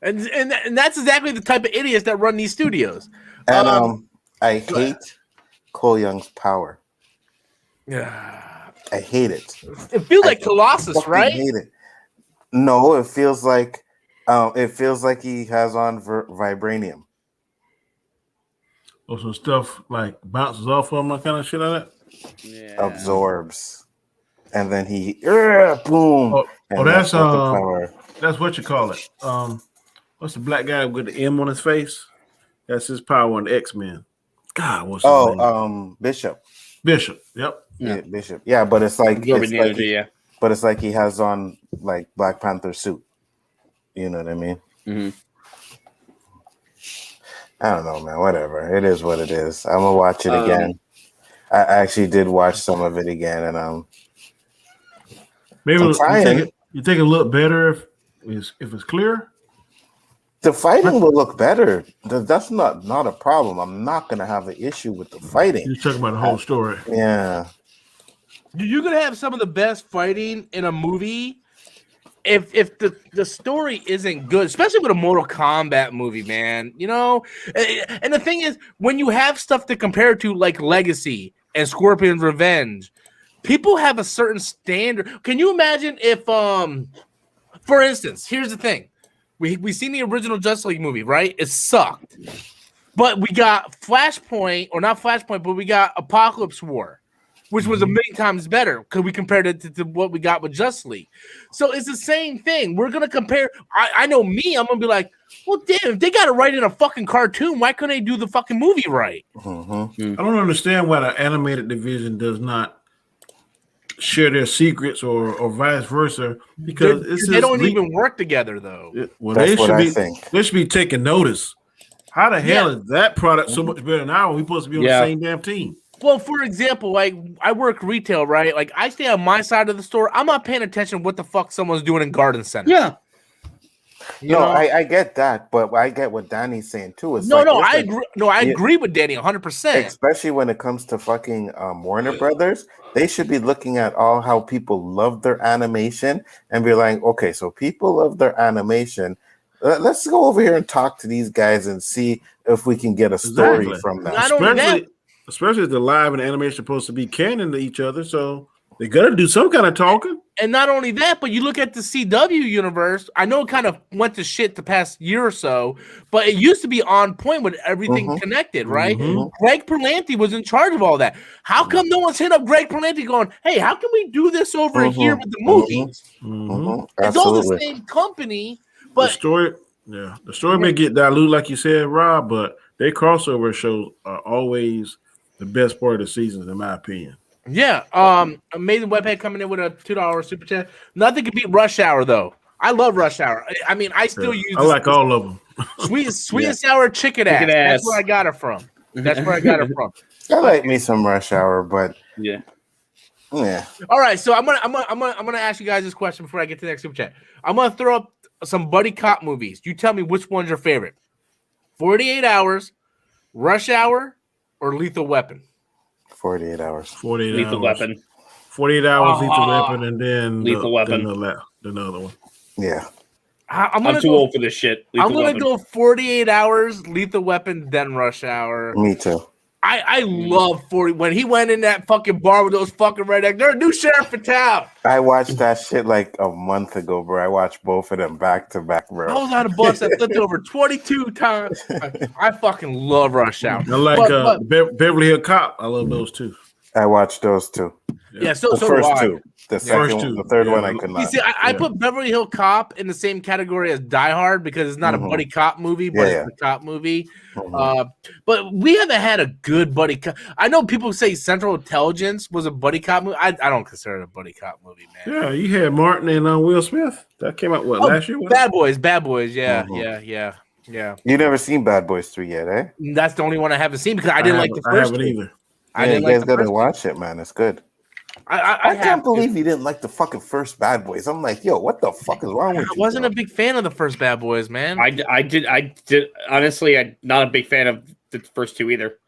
that's exactly the type of idiots that run these studios. And I hate Cole Young's power. Yeah, I hate it. It feels like Colossus, right? Hate it. No, it feels like It feels like he has on vibranium. Or some stuff like bounces off of him, that kind of shit like that. Yeah. Absorbs, and then he boom. And That's power. That's what you call it. What's the black guy with the M on his face? That's his power on the X-Men. God, what's his name? Bishop. Bishop. Yep. Yeah, Bishop. Yeah, but it's like energy, but it's like he has on like Black Panther suit. You know what I mean? Mm-hmm. I don't know, man. Whatever. It is what it is. I'm gonna watch it again. I actually did watch some of it again, and maybe you think it look better if it's clear. The fighting will look better. That's not a problem. I'm not gonna have an issue with the fighting. You're talking about the whole story. Yeah. You're gonna have some of the best fighting in a movie if the story isn't good, especially with a Mortal Kombat movie, man. You know, and the thing is, when you have stuff to compare to like Legacy and Scorpion's Revenge, people have a certain standard. Can you imagine if, for instance, here's the thing. We seen the original Justice League movie, right? It sucked. But we got Flashpoint, or not Flashpoint, but we got Apocalypse War, which was a million times better because we compared it to what we got with Justice League. So it's the same thing. We're going to compare. I know me, I'm going to be like, well, damn, if they got it right in a fucking cartoon, why couldn't they do the fucking movie right? Mm-hmm. I don't understand why the animated division does not share their secrets or vice versa, because they don't even work together, though. That's what I think. They should be taking notice. How the hell is that product so much better than ours? We're supposed to be on the same damn team. Well, for example, like I work retail, right? Like I stay on my side of the store. I'm not paying attention to what the fuck someone's doing in garden center. Yeah. I get that, but I get what Danny's saying too. It's I agree. No, I agree with Danny 100%. Especially when it comes to fucking Warner Brothers, they should be looking at all how people love their animation and be like, okay, so people love their animation. Let's go over here and talk to these guys and see if we can get a story from them. Especially if the live and animation supposed to be canon to each other, so they gotta do some kind of talking. And not only that, but you look at the CW universe. I know it kind of went to shit the past year or so, but it used to be on point with everything connected, right? Greg Berlanti was in charge of all that. How come no one's hit up Greg Berlanti going, hey, how can we do this over here with the movies? It's all the same company, but the story may get diluted, like you said, Rob, but their crossover shows are always the best part of the seasons, in my opinion. Yeah. Amazing Webhead coming in with a $2 super chat. Nothing can beat Rush Hour, though. I love Rush Hour. I mean, I still use. I like all of them. Sweet and sour chicken ass. That's where I got it from. I like me some Rush Hour, but yeah. All right, so I'm gonna ask you guys this question before I get to the next super chat. I'm gonna throw up some buddy cop movies. You tell me which one's your favorite. 48 Hours, Rush Hour, or Lethal Weapon? 48 Hours. 48 Lethal hours. Weapon. 48 Hours, Lethal Weapon, and then Lethal Weapon. Another one. Yeah. I'm too old for this shit. I'm going to go 48 Hours, Lethal Weapon, then Rush Hour. Me too. I love 40 when he went in that fucking bar with those fucking rednecks. They're a new sheriff in town. I watched that shit like a month ago, bro. I watched both of them back to back, bro. I was on a bus that flipped over 22 times. I fucking love Rush Hour. I like Beverly Hill Cop. I love those too. I watched those two. Yeah, so the first two. The second, the third one I could not. You see, I put Beverly Hill Cop in the same category as Die Hard because it's not a buddy cop movie, but it's a cop movie. But we haven't had a good buddy cop. I know people say Central Intelligence was a buddy cop movie. I don't consider it a buddy cop movie, man. Yeah, you had Martin and Will Smith. That came out last year? Bad Boys. Yeah. You never seen Bad Boys 3 yet, eh? That's the only one I haven't seen because I didn't like the first one. I haven't either. You guys gotta watch it, man. It's good. I can't believe you didn't like the fucking first Bad Boys. I'm like, yo, what the fuck is wrong with you? I wasn't a big fan of the first Bad Boys, man. I did honestly. I'm not a big fan of the first two either.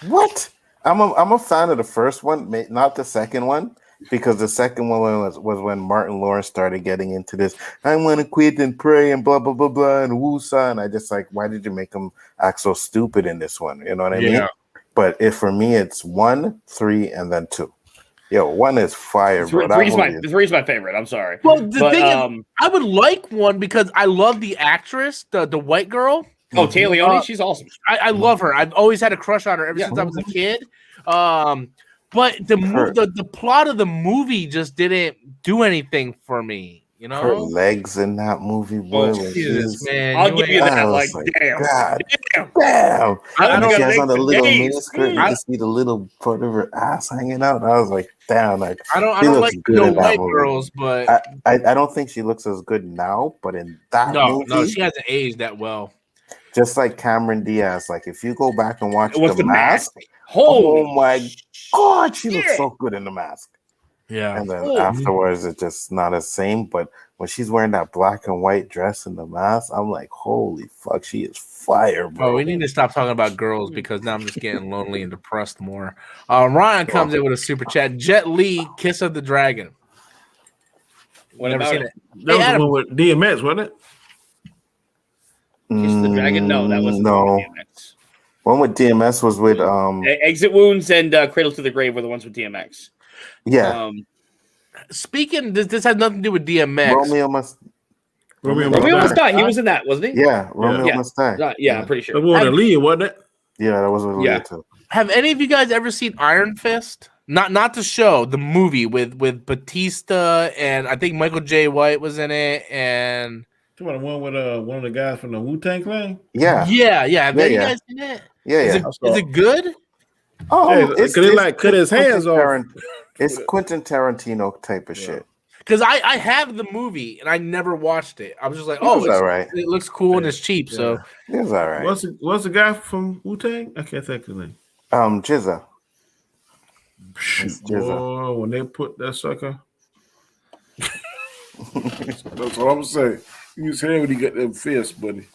What? I'm a fan of the first one, not the second one, because the second one was when Martin Lawrence started getting into this. I want to quit and pray and blah blah blah blah and woo-sa. And I just like, why did you make him act so stupid in this one? You know what I mean? But for me, it's 1, 3, and then 2. Yo, 1 is fire, bro. Three's my favorite. I'm sorry. Well, the thing is, I would like 1 because I love the actress, the white girl. Oh, Téa Leoni, she's awesome. I love her. I've always had a crush on her ever since I was a kid. But the plot of the movie just didn't do anything for me. You know, her legs in that movie, boy. Jesus, man. I'll give you that. Like, damn. Damn. I don't she has on the little days. miniskirt. You can see the little part of her ass hanging out. I was like, damn. Like, I don't like white girls, but I don't think she looks as good now. But in that movie, no, she hasn't aged that well. Just like Cameron Diaz. Like, if you go back and watch the mask, oh my God, she looks so good in the mask. Yeah. And then afterwards, it's just not the same. But when she's wearing that black and white dress and the mask, I'm like, holy fuck, she is fire, bro. Oh, we need to stop talking about girls because now I'm just getting lonely and depressed more. Ryan comes in with a super chat. Jet Li, Kiss of the Dragon. Never seen it. That was the one with DMX, wasn't it? Kiss of the Dragon? No, that was DMX. One with DMS was with Exit Wounds and Cradle to the Grave were the ones with DMX. Yeah. Speaking, this has nothing to do with DMX. Romeo Must Die. He was in that, wasn't he? Yeah, Romeo Must Die. Yeah, I'm pretty sure. That was with Aaliyah, wasn't it? Yeah, that was with Aaliyah too. Have any of you guys ever seen Iron Fist? Not the show, the movie with Batista and I think Michael J. White was in it and the one with one of the guys from the Wu-Tang Clan? Yeah. Have any of you guys seen it? Yeah. Is it good? Oh, it's like cut his hands off. It's Quentin Tarantino type of shit. Because I have the movie and I never watched it. I was just like, oh, it's all right. It looks cool and it's cheap. So it's all right. What's the guy from Wu-Tang? I can't think of his name. Jizza. Oh, when they put that sucker. That's what I'm saying. You saying when he got them fists, buddy.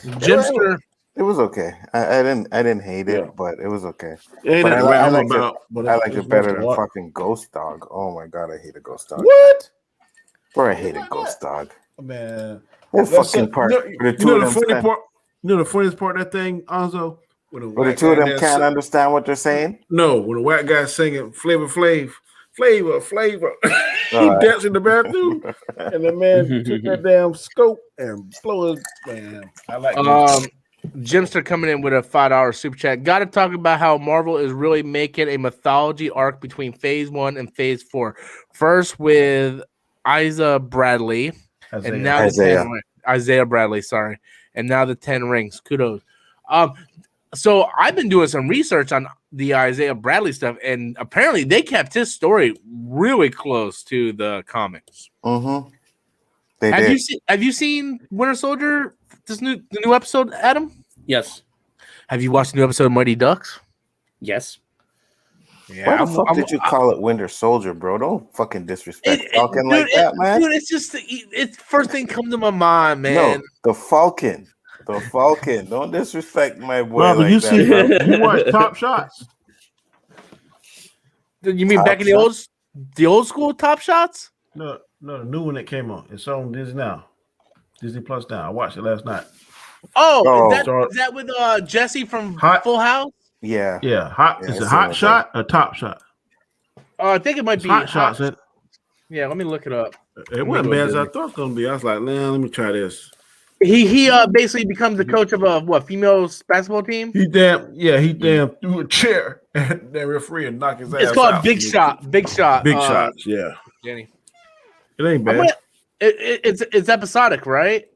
Jimster. It was okay. I didn't hate it, but it was okay. But I liked it better than fucking Ghost Dog. Oh my God, I hate a Ghost Dog. What? Bro, I hate a Ghost Dog. Man. That fucking part. You know the funniest part of that thing, Anzo? Where the two of them can't understand what they're saying? No, when the white guy's singing Flavor Flav. He danced in the bathroom, and the man took that damn scope and blow his man. I like Jimster coming in with a $5 super chat. Got to talk about how Marvel is really making a mythology arc between Phase 1 and Phase 4. First with Isaiah Bradley, and now Isaiah Bradley. Sorry, and now the 10 Rings. Kudos. So I've been doing some research on the Isaiah Bradley stuff, and apparently they kept his story really close to the comics. Mm-hmm. Have you seen Winter Soldier? The new episode, Adam? Yes. Have you watched the new episode of Mighty Ducks? Yes. Yeah, Why the fuck did you call it Winter Soldier, bro? Don't fucking disrespect Falcon like that, man. Dude, it's just it's first thing comes to my mind, man. No, the Falcon. The Falcon. Don't disrespect my boy. Like you that, you watch Top Shots? You mean back in the old school Top Shots? No, the new one that came on. It's on Disney now. Disney Plus now. I watched it last night. Oh, is that with Jesse from Full House? Yeah. Is it Hot Shot or Top Shot? I think it might be Hot Shot. Yeah, let me look it up. It wasn't bad as I thought it was gonna be. I was like, man, let me try this. He basically becomes the coach of a female basketball team. He damn threw a chair and the referee and knocked his ass. It's called out. Big Shot. Big Shots. Yeah. Jenny. It ain't bad. It's episodic, right?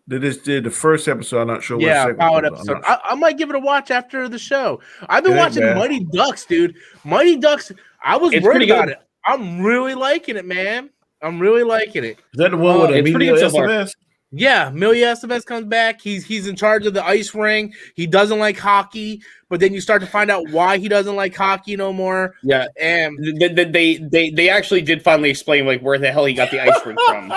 They just did the first episode. I'm not sure. Pilot episode. I might give it a watch after the show. I've been watching Mighty Ducks, dude. Mighty Ducks. I was worried about it. I'm really liking it, man. I'm really liking it. Is that the one with Emilio Estevez? Yeah, Emilio Estevez comes back. He's in charge of the ice ring. He doesn't like hockey, but then you start to find out why he doesn't like hockey no more. Yeah, and they actually did finally explain like where the hell he got the ice ring from.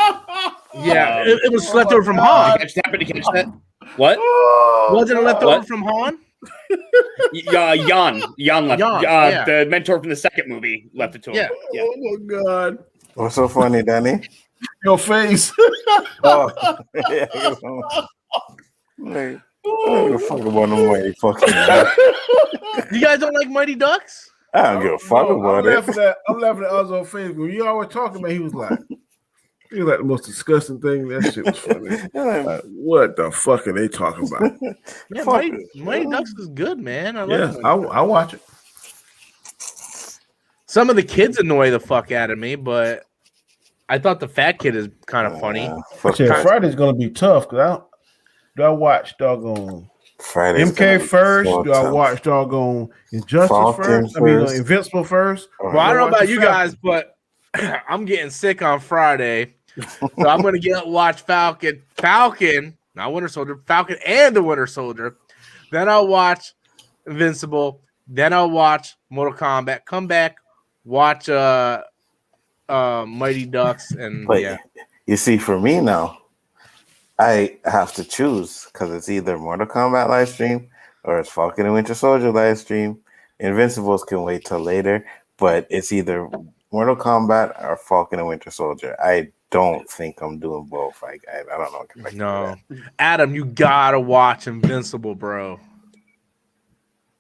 Yeah, it was left over from Han. Happen to catch that? What? Was it a leftover from Han? Jan left. Jan, the mentor from the second movie left it to him. Yeah. Oh my God! What's so funny, Danny? Your face. Oh, yeah. Like, I don't give a fuck about no Mighty fucking. You guys don't like Mighty Ducks? I don't give a fuck about it. I'm laughing at Ozzo's face. When you always talking about, he was like the most disgusting thing. That shit was funny. Like, what the fuck are they talking about? Yeah, Mighty Ducks is good, man. I like it. I watch it. Some of the kids annoy the fuck out of me, but I thought the fat kid is kind of funny. Friday's gonna be tough because I watch doggone Friday's MK first. So do I watch doggone Injustice Falcon first? I mean, Invincible first. Well, I don't know about you guys, but I'm getting sick on Friday, so I'm gonna watch Falcon, not Winter Soldier, Falcon and the Winter Soldier. Then I'll watch Invincible. Then I'll watch Mortal Kombat. Come back, watch Mighty Ducks, and but you see, for me now, I have to choose because it's either Mortal Kombat live stream or it's Falcon and Winter Soldier live stream. Invincibles can wait till later, but it's either Mortal Kombat or Falcon and Winter Soldier. I don't think I'm doing both. I don't know. No, Adam, you gotta watch Invincible, bro.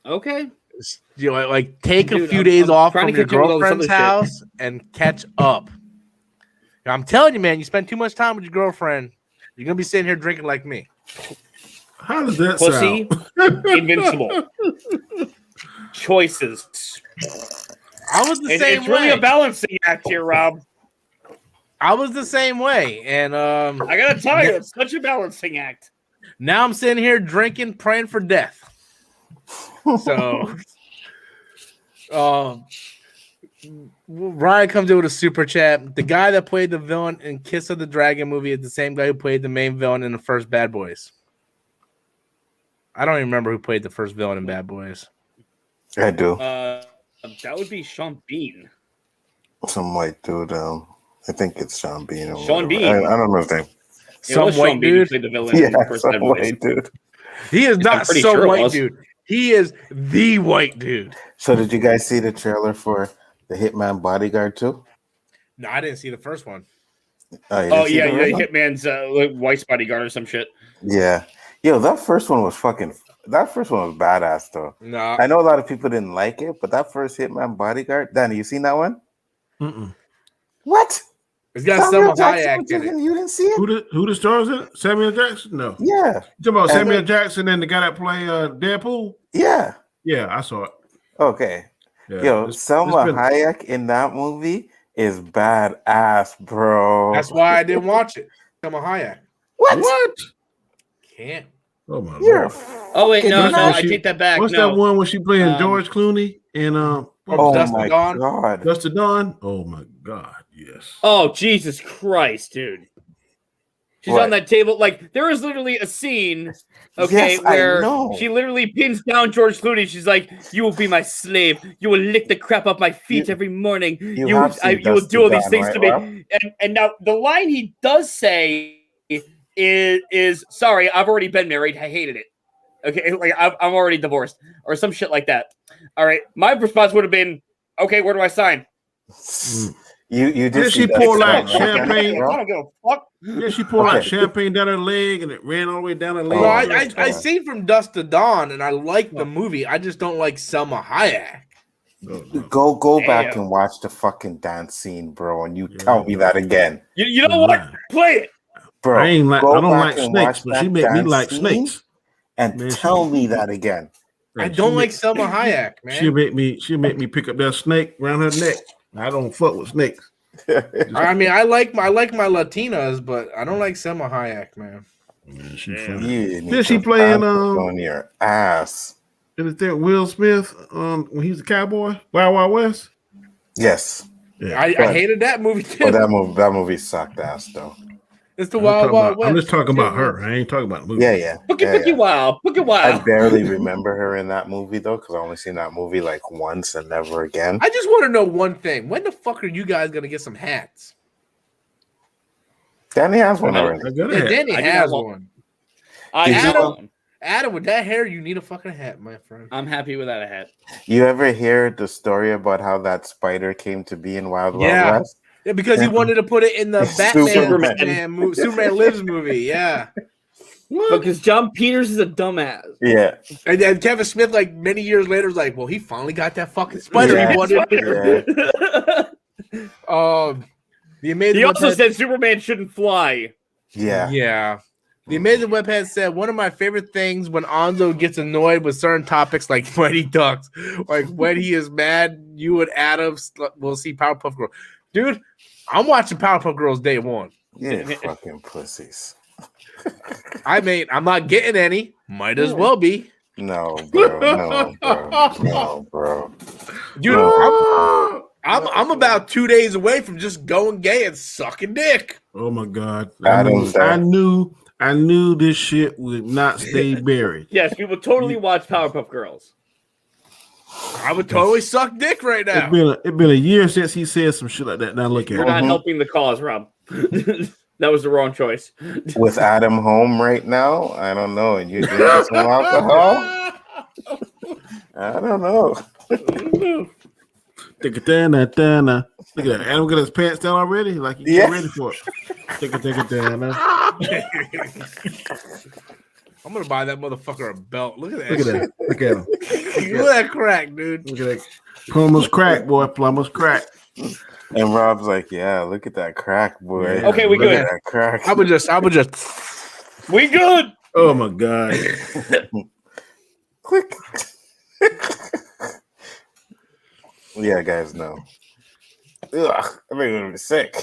Okay. You know, like take a few days off from your girlfriend's house and catch up. I'm telling you, man, you spend too much time with your girlfriend, you're gonna be sitting here drinking like me. How does that sound? Invincible. Choices. I was the same way. It's really a balancing act here, Rob. I was the same way, and I gotta tell you, it's such a balancing act. Now I'm sitting here drinking, praying for death. So, Ryan comes in with a super chat. The guy that played the villain in Kiss of the Dragon movie is the same guy who played the main villain in the first Bad Boys. I don't even remember who played the first villain in Bad Boys. I do. That would be Sean Bean. Some white dude. I think it's Sean Bean. Sean Bean. I don't know his name. Some white dude. Played the villain in the first Bad Boys. White dude. He is not some white dude. He is the white dude. So did you guys see the trailer for the Hitman Bodyguard too? No, I didn't see the first one. Hitman's wife's bodyguard or some shit. Yeah. Yo, that first one was badass though. No. I know a lot of people didn't like it, but that first Hitman Bodyguard, Danny, you seen that one? Mm-mm. What? It's got Selma Hayek in it. You didn't see it? Who the stars in it? Samuel Jackson? No. Yeah. You talking about Samuel Jackson and the guy that play Deadpool? Yeah. Yeah, I saw it. Okay. Yeah, Yo, Selma Hayek in that movie is badass, bro. That's why I didn't watch it. Selma Hayek. What? Can't. Oh my You're lord. Oh wait, no, I take that back. What's that one when she playing George Clooney and Dust my to Dawn? God. Dust to Dawn? Oh my god, yes. Oh Jesus Christ, dude. She's on that table. Like, there is literally a scene, where she literally pins down George Clooney. She's like, "You will be my slave. You will lick the crap off my feet every morning. You will do all these things to me." And now the line he does say is sorry, I've already been married. I hated it. Okay, like I'm already divorced or some shit like that. All right, my response would have been, "Okay, where do I sign?" You did. She poured like champagne. I don't give a fuck. Yeah, she poured like champagne down her leg, and it ran all the way down her leg. Well, I see from Dust to Dawn, and I like the movie. I just don't like Selma Hayek. Go back and watch the fucking dance scene, bro, and you tell me that again. You know what? Play it, bro. I don't like snakes, but she made me like snakes. And tell me that again. I don't like Selma Hayek, man. She make me pick up that snake around her neck. I don't fuck with snakes. I mean, I like my Latinas, but I don't like Selma Hayek, man. Did she playing on your ass? Is it there Will Smith when he's a cowboy? Wild Wild West? Yes. Yeah. I hated that movie too. That movie sucked ass though. It's the Wild Wild West. I'm just talking about her. I ain't talking about the movie. Yeah. Bookie Wild. I barely remember her in that movie though, because I only seen that movie like once and never again. I just want to know one thing: when the fuck are you guys gonna get some hats? Danny has one already. Danny has one. Adam, with that hair, you need a fucking hat, my friend. I'm happy without a hat. You ever hear the story about how that spider came to be in Wild Wild West? Yeah, because he wanted to put it in the Batman Superman Lives movie. Yeah. Because John Peters is a dumbass. Yeah. And then Kevin Smith, like many years later, was like, "Well, he finally got that fucking spider he wanted." The amazing. He also said Superman shouldn't fly. Yeah. The amazing webhead said one of my favorite things when Onzo gets annoyed with certain topics, like when he ducks, like when he is mad. You and Adams will see Powerpuff Girls, dude. I'm watching Powerpuff Girls day one. Yeah, fucking pussies. I'm not getting any. Might as well be. No, bro. No, bro. Dude, No. I'm about 2 days away from just going gay and sucking dick. Oh my God! I knew this shit would not stay buried. Yes, we would totally watch Powerpuff Girls. I would totally suck dick right now. It's been a year since he said some shit like that. Now look at You're not helping the cause, Rob. That was the wrong choice. With Adam home right now, I don't know. And you're drinking some alcohol? I don't know. Look at that. Adam got his pants down already. Like he's ready for it. I'm gonna buy that motherfucker a belt. Look at that. Look at him. Look at that crack, dude. Look at that. Plumber's crack, boy. Plumber's crack. And Rob's like, yeah, look at that crack, boy. Yeah. Okay, we Look good. at that crack. I would just. We good. Oh my God. Click. Yeah, guys, no. Ugh, I'm gonna be sick.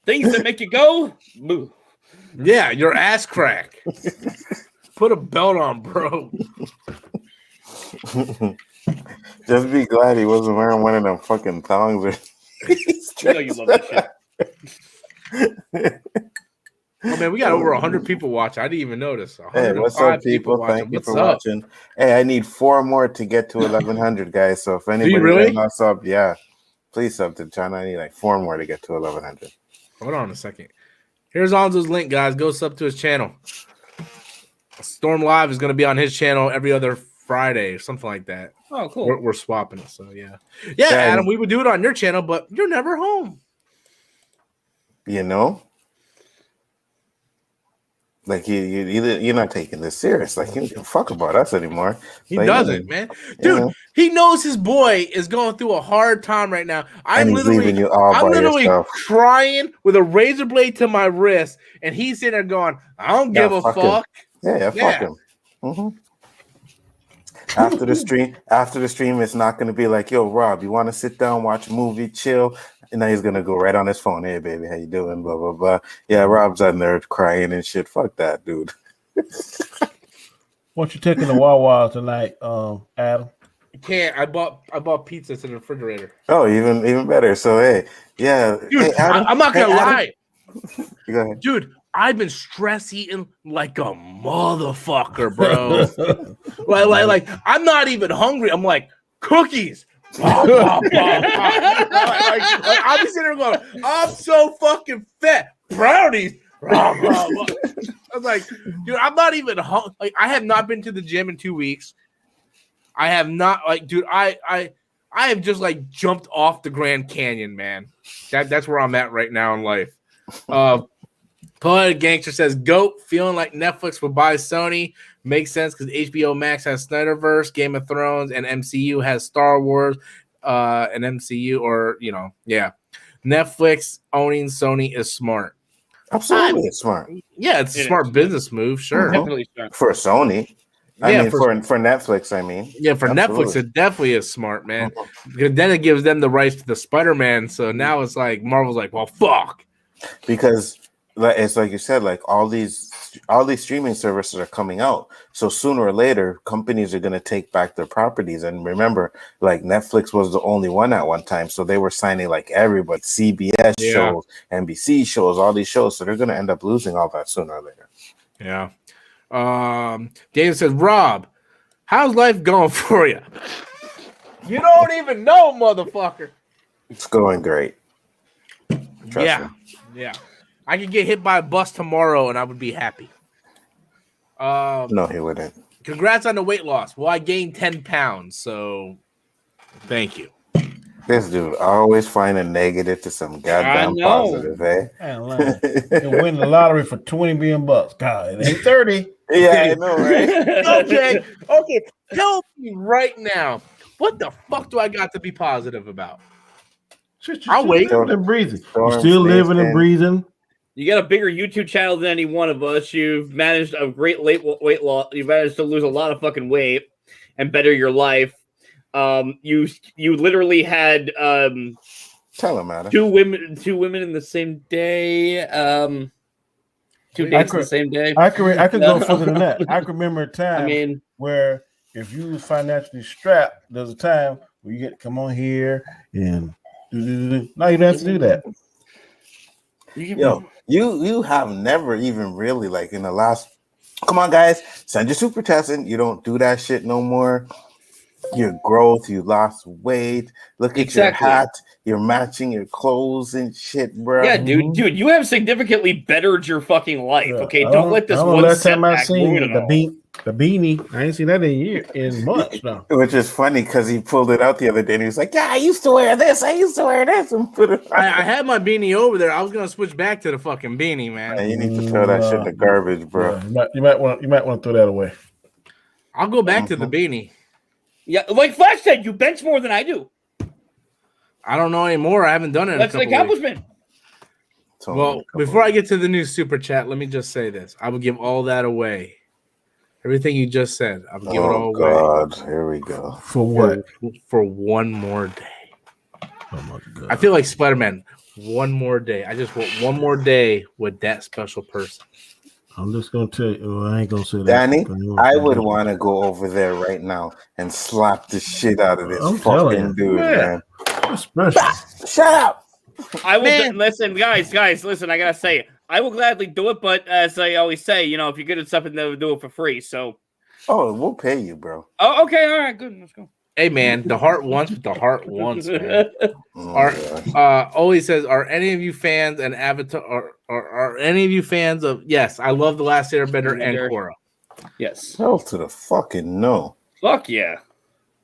Things that make you go. Boo. Yeah, your ass crack. Put a belt on, bro. Just be glad he wasn't wearing one of them fucking thongs. Or You know you love that shit. Oh man, we got over 100 people watching. I didn't even notice. Hey, what's up, people? Thank you for watching. Hey, I need 4 more to get to 1100, guys. So if anybody really? not sub, yeah, please sub to the channel. I need like 4 more to get to 1100. Hold on a second. Here's Onzo's link, guys. Go sub to his channel. Storm Live is going to be on his channel every other Friday or something like that. Oh, cool. We're swapping it, so yeah. Yeah, Adam, we would do it on your channel, but you're never home. You know? Like you're not taking this serious. Like you don't give a fuck about us anymore. He like, doesn't, man. Dude, he knows his boy is going through a hard time right now. I'm literally crying with a razor blade to my wrist, and he's sitting there going, "I don't give a fuck." Yeah, fuck him. Mm-hmm. After the stream, it's not going to be like, "Yo, Rob, you want to sit down, watch a movie, chill?" And now he's gonna go right on his phone. Hey, baby, how you doing? Blah blah blah. Yeah, Rob's on there crying and shit. Fuck that, dude. What you taking to Wawa tonight, Adam? I can't. I bought pizza to the refrigerator. Oh, even better. So hey, yeah, dude. Hey, Adam, I'm not gonna lie. Go ahead, dude. I've been stress eating like a motherfucker, bro. like I'm not even hungry. I'm like cookies. I'm sitting there going, I'm so fucking fat. Brownies. I was like, dude, I'm not even like I have not been to the gym in 2 weeks. I have not dude, I have just like jumped off the Grand Canyon, man. That's where I'm at right now in life. Poetic Gangster says, GOAT, feeling like Netflix would buy Sony. Makes sense because HBO Max has Snyderverse, Game of Thrones, and MCU has Star Wars, and MCU, or, yeah. Netflix owning Sony is smart. Absolutely, it's smart. Yeah, it's a smart business move, sure. Definitely smart. For Sony. For Netflix, I mean. Yeah, for Absolutely. Netflix, it definitely is smart, man. Because then it gives them the rights to the Spider-Man, so now it's like, Marvel's like, well, fuck. Because it's like you said, like all these streaming services are coming out. So sooner or later, companies are going to take back their properties. And remember, like Netflix was the only one at one time. So they were signing like everybody, CBS shows, NBC shows, all these shows. So they're going to end up losing all that sooner or later. Yeah. David says, Rob, how's life going for you? You don't even know, motherfucker. It's going great. Trust me. Yeah. I could get hit by a bus tomorrow and I would be happy. No, he wouldn't. Congrats on the weight loss. Well, I gained 10 pounds, so thank you. This dude always find a negative to some goddamn positive, eh? You win the lottery for $20 million. God, it ain't 30. Yeah, I know, right? Okay. Tell me right now, what the fuck do I got to be positive about? I'll wait. Living and breathing. Storm You're still living and Nation. breathing. You got a bigger YouTube channel than any one of us. You've managed a great weight loss. You've managed to lose a lot of fucking weight and better your life. You literally had Tell him, Adam. two women in the same day. 2 dates in the same day. I could go further than that. I can remember a time where if you was financially strapped, there's a time where you get to come on here and do. No, you don't have to do that. Yo, you have never even really like in the last. Come on, guys, send your super chats in. You don't do that shit no more. Your growth, you lost weight. Look at your hat. You're matching your clothes and shit, bro. Yeah, dude, you have significantly bettered your fucking life. Yeah, okay, don't let this one last time I setback seen ruin it all. the beanie. I ain't seen that in months now. Which is funny because he pulled it out the other day and he was like, "Yeah, I used to wear this. And put it. I had my beanie over there. I was gonna switch back to the fucking beanie, man. Man, you need to throw that shit in the garbage, bro. Yeah, you might want to throw that away. I'll go back to the beanie. Yeah, like Flash said, you bench more than I do. I don't know anymore. I haven't done it. That's an accomplishment. Well, before I get to the new super chat, let me just say this: I will give all that away. Everything you just said, I will give it all away. Oh God, here we go. For what? For one more day. Oh my God! I feel like Spider-Man. One more day. I just want one more day with that special person. I'm just gonna tell you. I ain't gonna say that. Danny, I would want to go over there right now and slap the shit out of this fucking dude, man. Shut up! I will listen, guys. Listen, I gotta say, I will gladly do it, but as I always say, if you're good at something, they'll do it for free. So, we'll pay you, bro. Oh, okay, all right, good. Let's go. Hey, man, the heart wants what the heart wants, man. Always says, are any of you fans and Avatar? Are any of you fans of? Yes, I love The Last Airbender and Korra. Yes. Hell to the fucking no. Fuck yeah.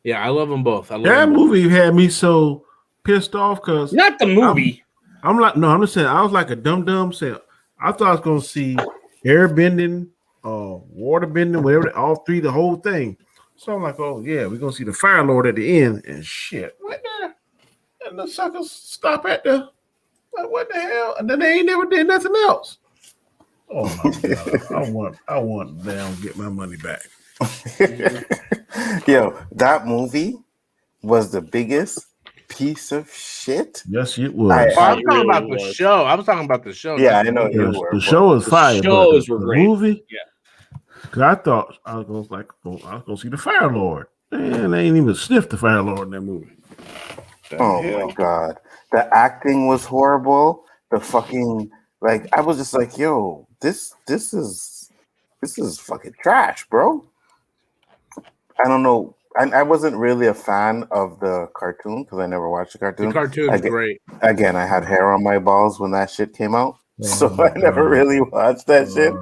Yeah, I love them both. That movie had me so pissed off because not the movie. I'm just saying I was like a dumb saying I thought I was gonna see airbending, water bending, whatever, all three, the whole thing. So I'm like, oh yeah, we're gonna see the Fire Lord at the end and shit. Right there. And the suckers stop at the like, what the hell? And then they ain't never did nothing else. Oh my God. I want to damn get my money back. Yo, that movie was the biggest piece of shit. Yes, it was. I was talking about the show. I was talking about the show. Yeah, I know you were. The show is fire. Shows were great. Movie, yeah. Because I thought I was gonna see the Fire Lord. Man, they ain't even sniffed the Fire Lord in that movie. Oh my God, the acting was horrible. The fucking I was just like, yo, this is fucking trash, bro. I don't know. I wasn't really a fan of the cartoon because I never watched the cartoon. The cartoon's great. Again, I had hair on my balls when that shit came out. So I never really watched that shit.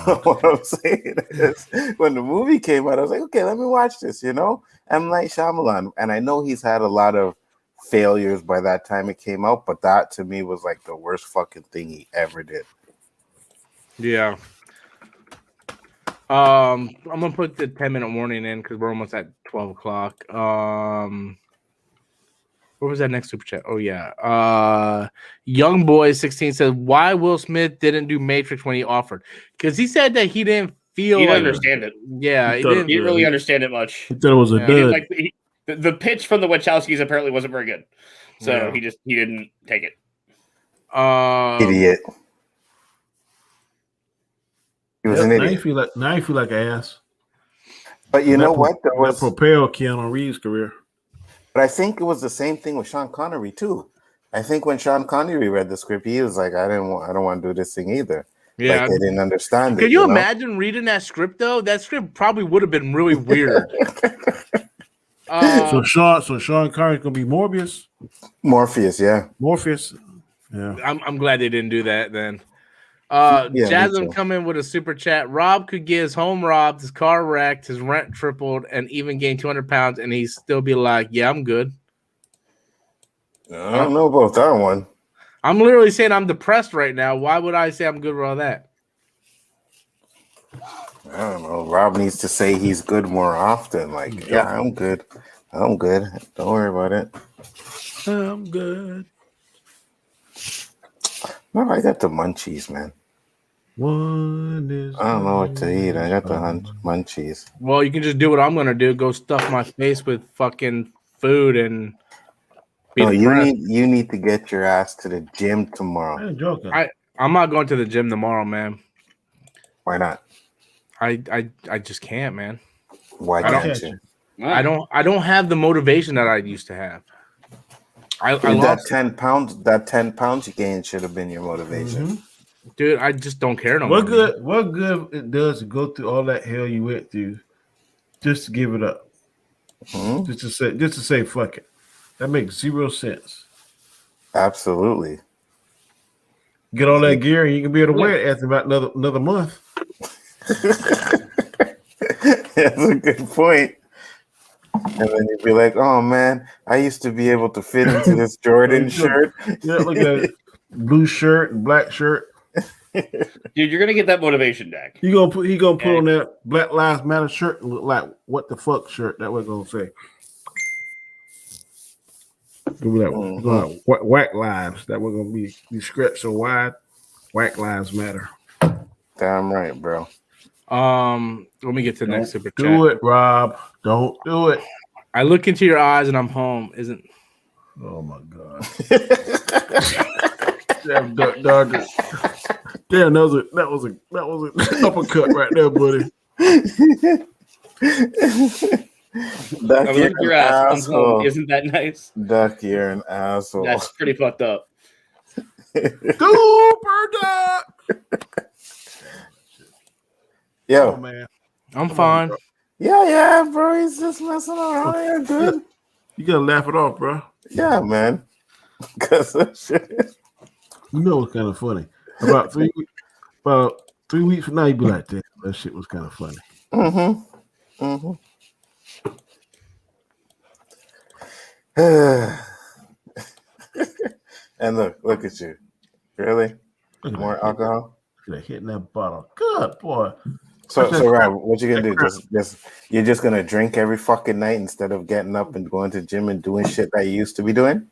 But what I'm saying is, when the movie came out, I was like, okay, let me watch this, M. Night Shyamalan. And I know he's had a lot of failures by that time it came out, but that to me was like the worst fucking thing he ever did. Yeah. I'm gonna put the 10-minute warning in because we're almost at 12 o'clock. What was that next super chat? Oh yeah. Young Boy 16 says, why Will Smith didn't do Matrix when he offered? Because he said that he didn't feel he didn't understand it. Yeah, he didn't really understand it much. He thought it was a dud. The pitch from the Wachowskis apparently wasn't very good. So he didn't take it. Idiot. He was an idiot. Now you feel like ass. But you know what? There was propelled Keanu Reeves' career. But I think it was the same thing with Sean Connery too. I think when Sean Connery read the script, he was like, I don't want to do this thing either. Yeah, they didn't understand it. Can you imagine reading that script though? That script probably would have been really weird. So Sean Connery's gonna be Morpheus. Yeah. I'm glad they didn't do that then. Jasmine coming with a super chat. Rob could get his home robbed, his car wrecked, his rent tripled, and even gain 200 pounds, and he'd still be like, "Yeah, I'm good." I don't know about that one. I'm literally saying I'm depressed right now. Why would I say I'm good with all that? I don't know. Rob needs to say he's good more often. Like, yeah, I'm good. I'm good. Don't worry about it. I'm good. No, I got the munchies, man. I don't know what to eat. I got the munchies. Well, you can just do what I'm gonna do. Go stuff my face with fucking food and be depressed. You need to get your ass to the gym tomorrow. I'm joking. I'm not going to the gym tomorrow, man. Why not? I just can't, man. Why can't you? I don't have the motivation that I used to have. I that 10 pounds. That 10 pounds you gained should have been your motivation. Mm-hmm. Dude, I just don't care no more. What good it does to go through all that hell you went through just to give it up? Mm-hmm. Just to say fuck it. That makes 0 sense. Absolutely. Get all that gear and you can be able to wear it after about another month. That's a good point. And then you'd be like, oh man, I used to be able to fit into this Jordan shirt. Yeah, look at that blue shirt and black shirt. Dude, you're gonna get that motivation, Dak. He gonna put on that Black Lives Matter shirt and look like what the fuck shirt that we're gonna say. Whack lives that we're gonna be stretched so wide. Whack lives matter. Damn right, bro. Let me get to the next super chat. Do it, Rob. Don't do it. I look into your eyes and I'm home. Isn't? Oh my god. Damn, dog. Damn, that was an uppercut right there, buddy. Duck, you're your ass home. Isn't that nice? Duck, you're an asshole. That's pretty fucked up. Super duck. Yo, oh, man. I'm fine. On, yeah, bro. He's just messing around. You're good. You gotta laugh it off, bro. Yeah, man. Because that shit. You know it's kind of funny. About 3 weeks from now, you'd be like, damn, that shit was kind of funny. Mm-hmm. And look at you. Really? More alcohol? Look at that hitting that bottle. Good boy. So Rob, what you gonna do? You're just gonna drink every fucking night instead of getting up and going to the gym and doing shit that you used to be doing?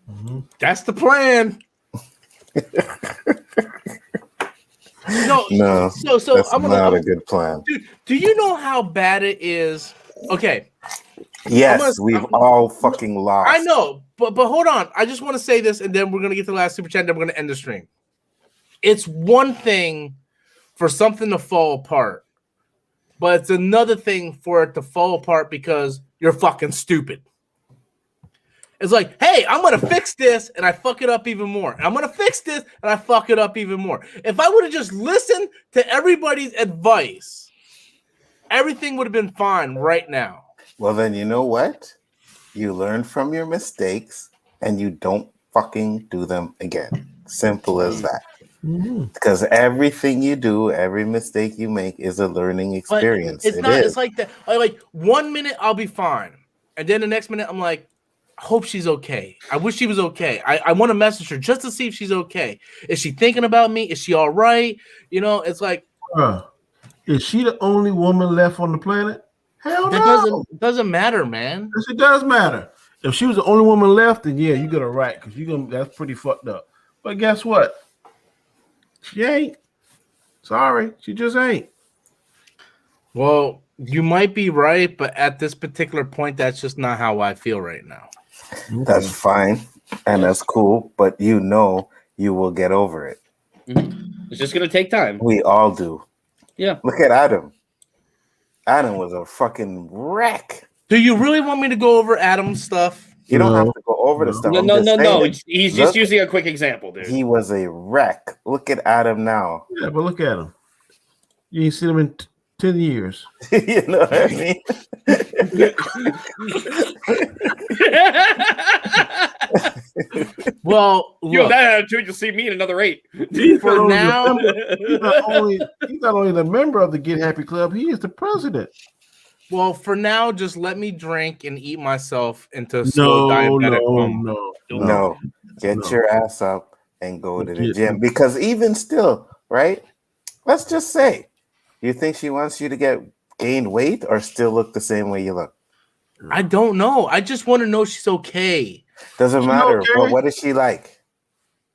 Mm-hmm. That's the plan. No. So that's not a good plan. Dude, do you know how bad it is? Okay. Yes, we've all fucking lost. I know, but hold on. I just want to say this, and then we're gonna get to the last super chat, and then we're gonna end the stream. It's one thing for something to fall apart, but it's another thing for it to fall apart because you're fucking stupid. It's like, hey, I'm going to fix this, and I fuck it up even more. I'm going to fix this, and I fuck it up even more. If I would have just listened to everybody's advice, everything would have been fine right now. Well, then you know what? You learn from your mistakes, and you don't fucking do them again. Simple as that. Mm-hmm. Because everything you do, every mistake you make is a learning experience. But it's like that. Like 1 minute I'll be fine, and then the next minute I'm like, I hope she's okay. I wish she was okay. I want to message her just to see if she's okay. Is she thinking about me? Is she all right? You know, it's like, is she the only woman left on the planet? Hell no. Doesn't matter, man. Yes, it does matter. If she was the only woman left, then yeah, you got it right, because that's pretty fucked up. But guess what? She ain't. Sorry, she just ain't. Well, you might be right, but at this particular point, that's just not how I feel right now. That's fine, and that's cool, but you know you will get over it. It's just going to take time. We all do. Yeah. Look at Adam. Adam was a fucking wreck. Do you really want me to go over Adam's stuff? You don't have to go over the stuff. No. He's just using a quick example, dude. He was a wreck. Look at Adam now. Yeah, but look at him. You ain't seen him in 10 years. You know what I mean? Well, look, that attitude, you'll see me in another 8. For now, he's not only the member of the Get Happy Club, he is the president. Well, for now, just let me drink and eat myself into a slow diabetic coma. No. Get your ass up and go to the gym. Because even still, right? Let's just say, you think she wants you to gain weight or still look the same way you look? I don't know. I just want to know she's okay. Doesn't matter. Okay? But what is she like?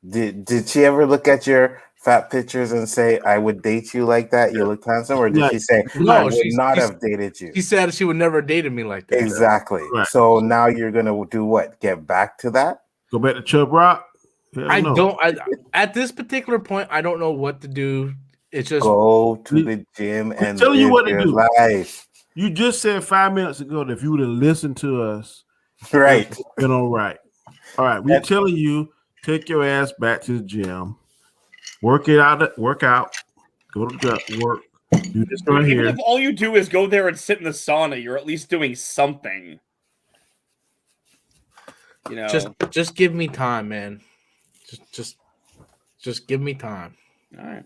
Did she ever look at your fat pictures and say, I would date you like that? You look handsome? Or did she say, I would not have dated you? She said she would never have dated me like that. Exactly. Right. So now you're going to do what? Get back to that? Go back to Chub Rock? At this particular point, I don't know what to do. It's just go to the gym and tell you what to do. Life. You just said 5 minutes ago that if you would have listened to us, right, it's been all right. All right, we're telling you, take your ass back to the gym, work out, go to work. Do this right here. Even if all you do is go there and sit in the sauna, you're at least doing something. You know, just give me time, man. Just give me time. All right.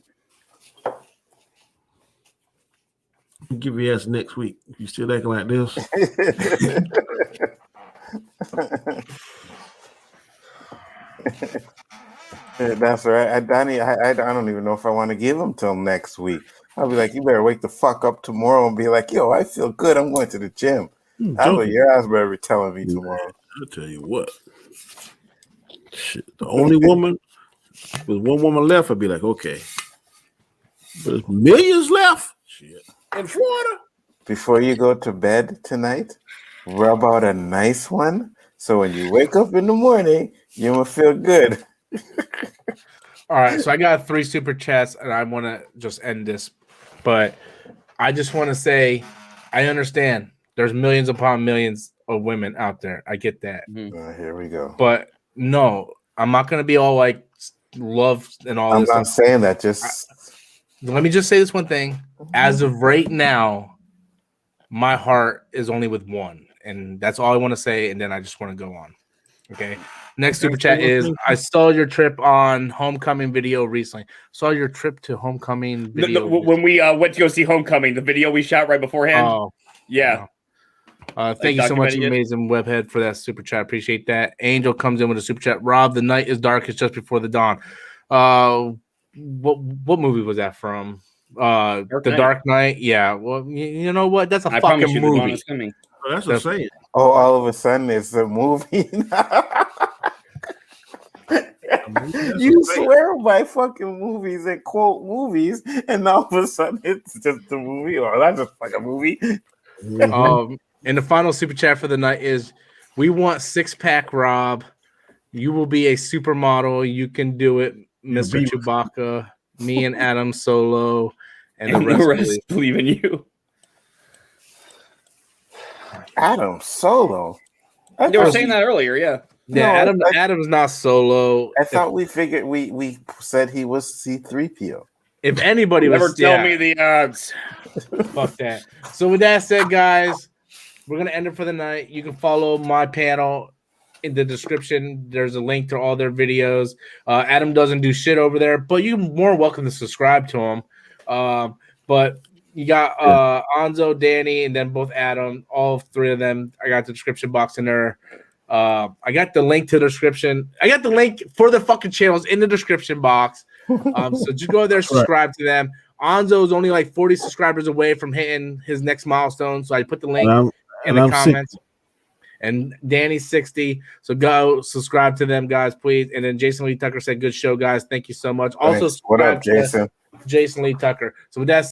I'll give you ass next week. If you still acting like this. That's right. Donnie, I don't even know if I want to give him till next week. I'll be like, you better wake the fuck up tomorrow and be like, yo, I feel good. I'm going to the gym. That's what your ass better be telling me tomorrow. I'll tell you what. Shit, the only woman, with one woman left, I'd be like, okay. But there's millions left. Shit. In Florida. Before you go to bed tonight, rub out a nice one. So when you wake up in the morning, you will feel good. All right. So I got 3 super chats and I want to just end this. But I just want to say, I understand there's millions upon millions of women out there. I get that. Here we go. But no, I'm not going to be all like love and all I'm this. I'm not saying that. Let me just say this one thing. As of right now, my heart is only with one. And that's all I want to say. And then I just want to go on. Okay. Next super chat is, I saw your trip on Homecoming video recently. Saw your trip to Homecoming video. When we went to go see Homecoming, the video we shot right beforehand. Oh. Yeah. Thank you so much, Amazing Webhead, for that super chat. Appreciate that. Angel comes in with a super chat. Rob, the night is darkest just before the dawn. What movie was that from? Dark Knight. Yeah. Well, you know what? That's a fucking movie. Oh, that's what I'm saying. Oh, all of a sudden it's a movie. You swear by fucking movies and quote movies, and all of a sudden it's just a movie, or that's just like a movie. And the final super chat for the night is, we want 6-pack Rob. You will be a supermodel. You can do it, Mr. Chewbacca. Me and Adam Solo, and the rest believe in you. Adam Solo. They were saying that earlier, yeah. Yeah, no, Adam's not Solo. I thought we figured we said he was C-3PO. If anybody never was, tell me the odds. Fuck that. So with that said, guys, we're gonna end it for the night. You can follow my panel in the description. There's a link to all their videos. Adam doesn't do shit over there, but you're more welcome to subscribe to him. But you got Anzo, Danny, and then both Adam. All 3 of them. I got the description box in there. I got the link to the description. I got the link for the fucking channels in the description box. So just go there, subscribe to them. Anzo is only like 40 subscribers away from hitting his next milestone. So I put the link in the comments. 60. And Danny's 60. So go subscribe to them, guys, please. And then Jason Lee Tucker said, good show, guys. Thank you so much. Also, what up, Jason? Jason Lee Tucker. So with that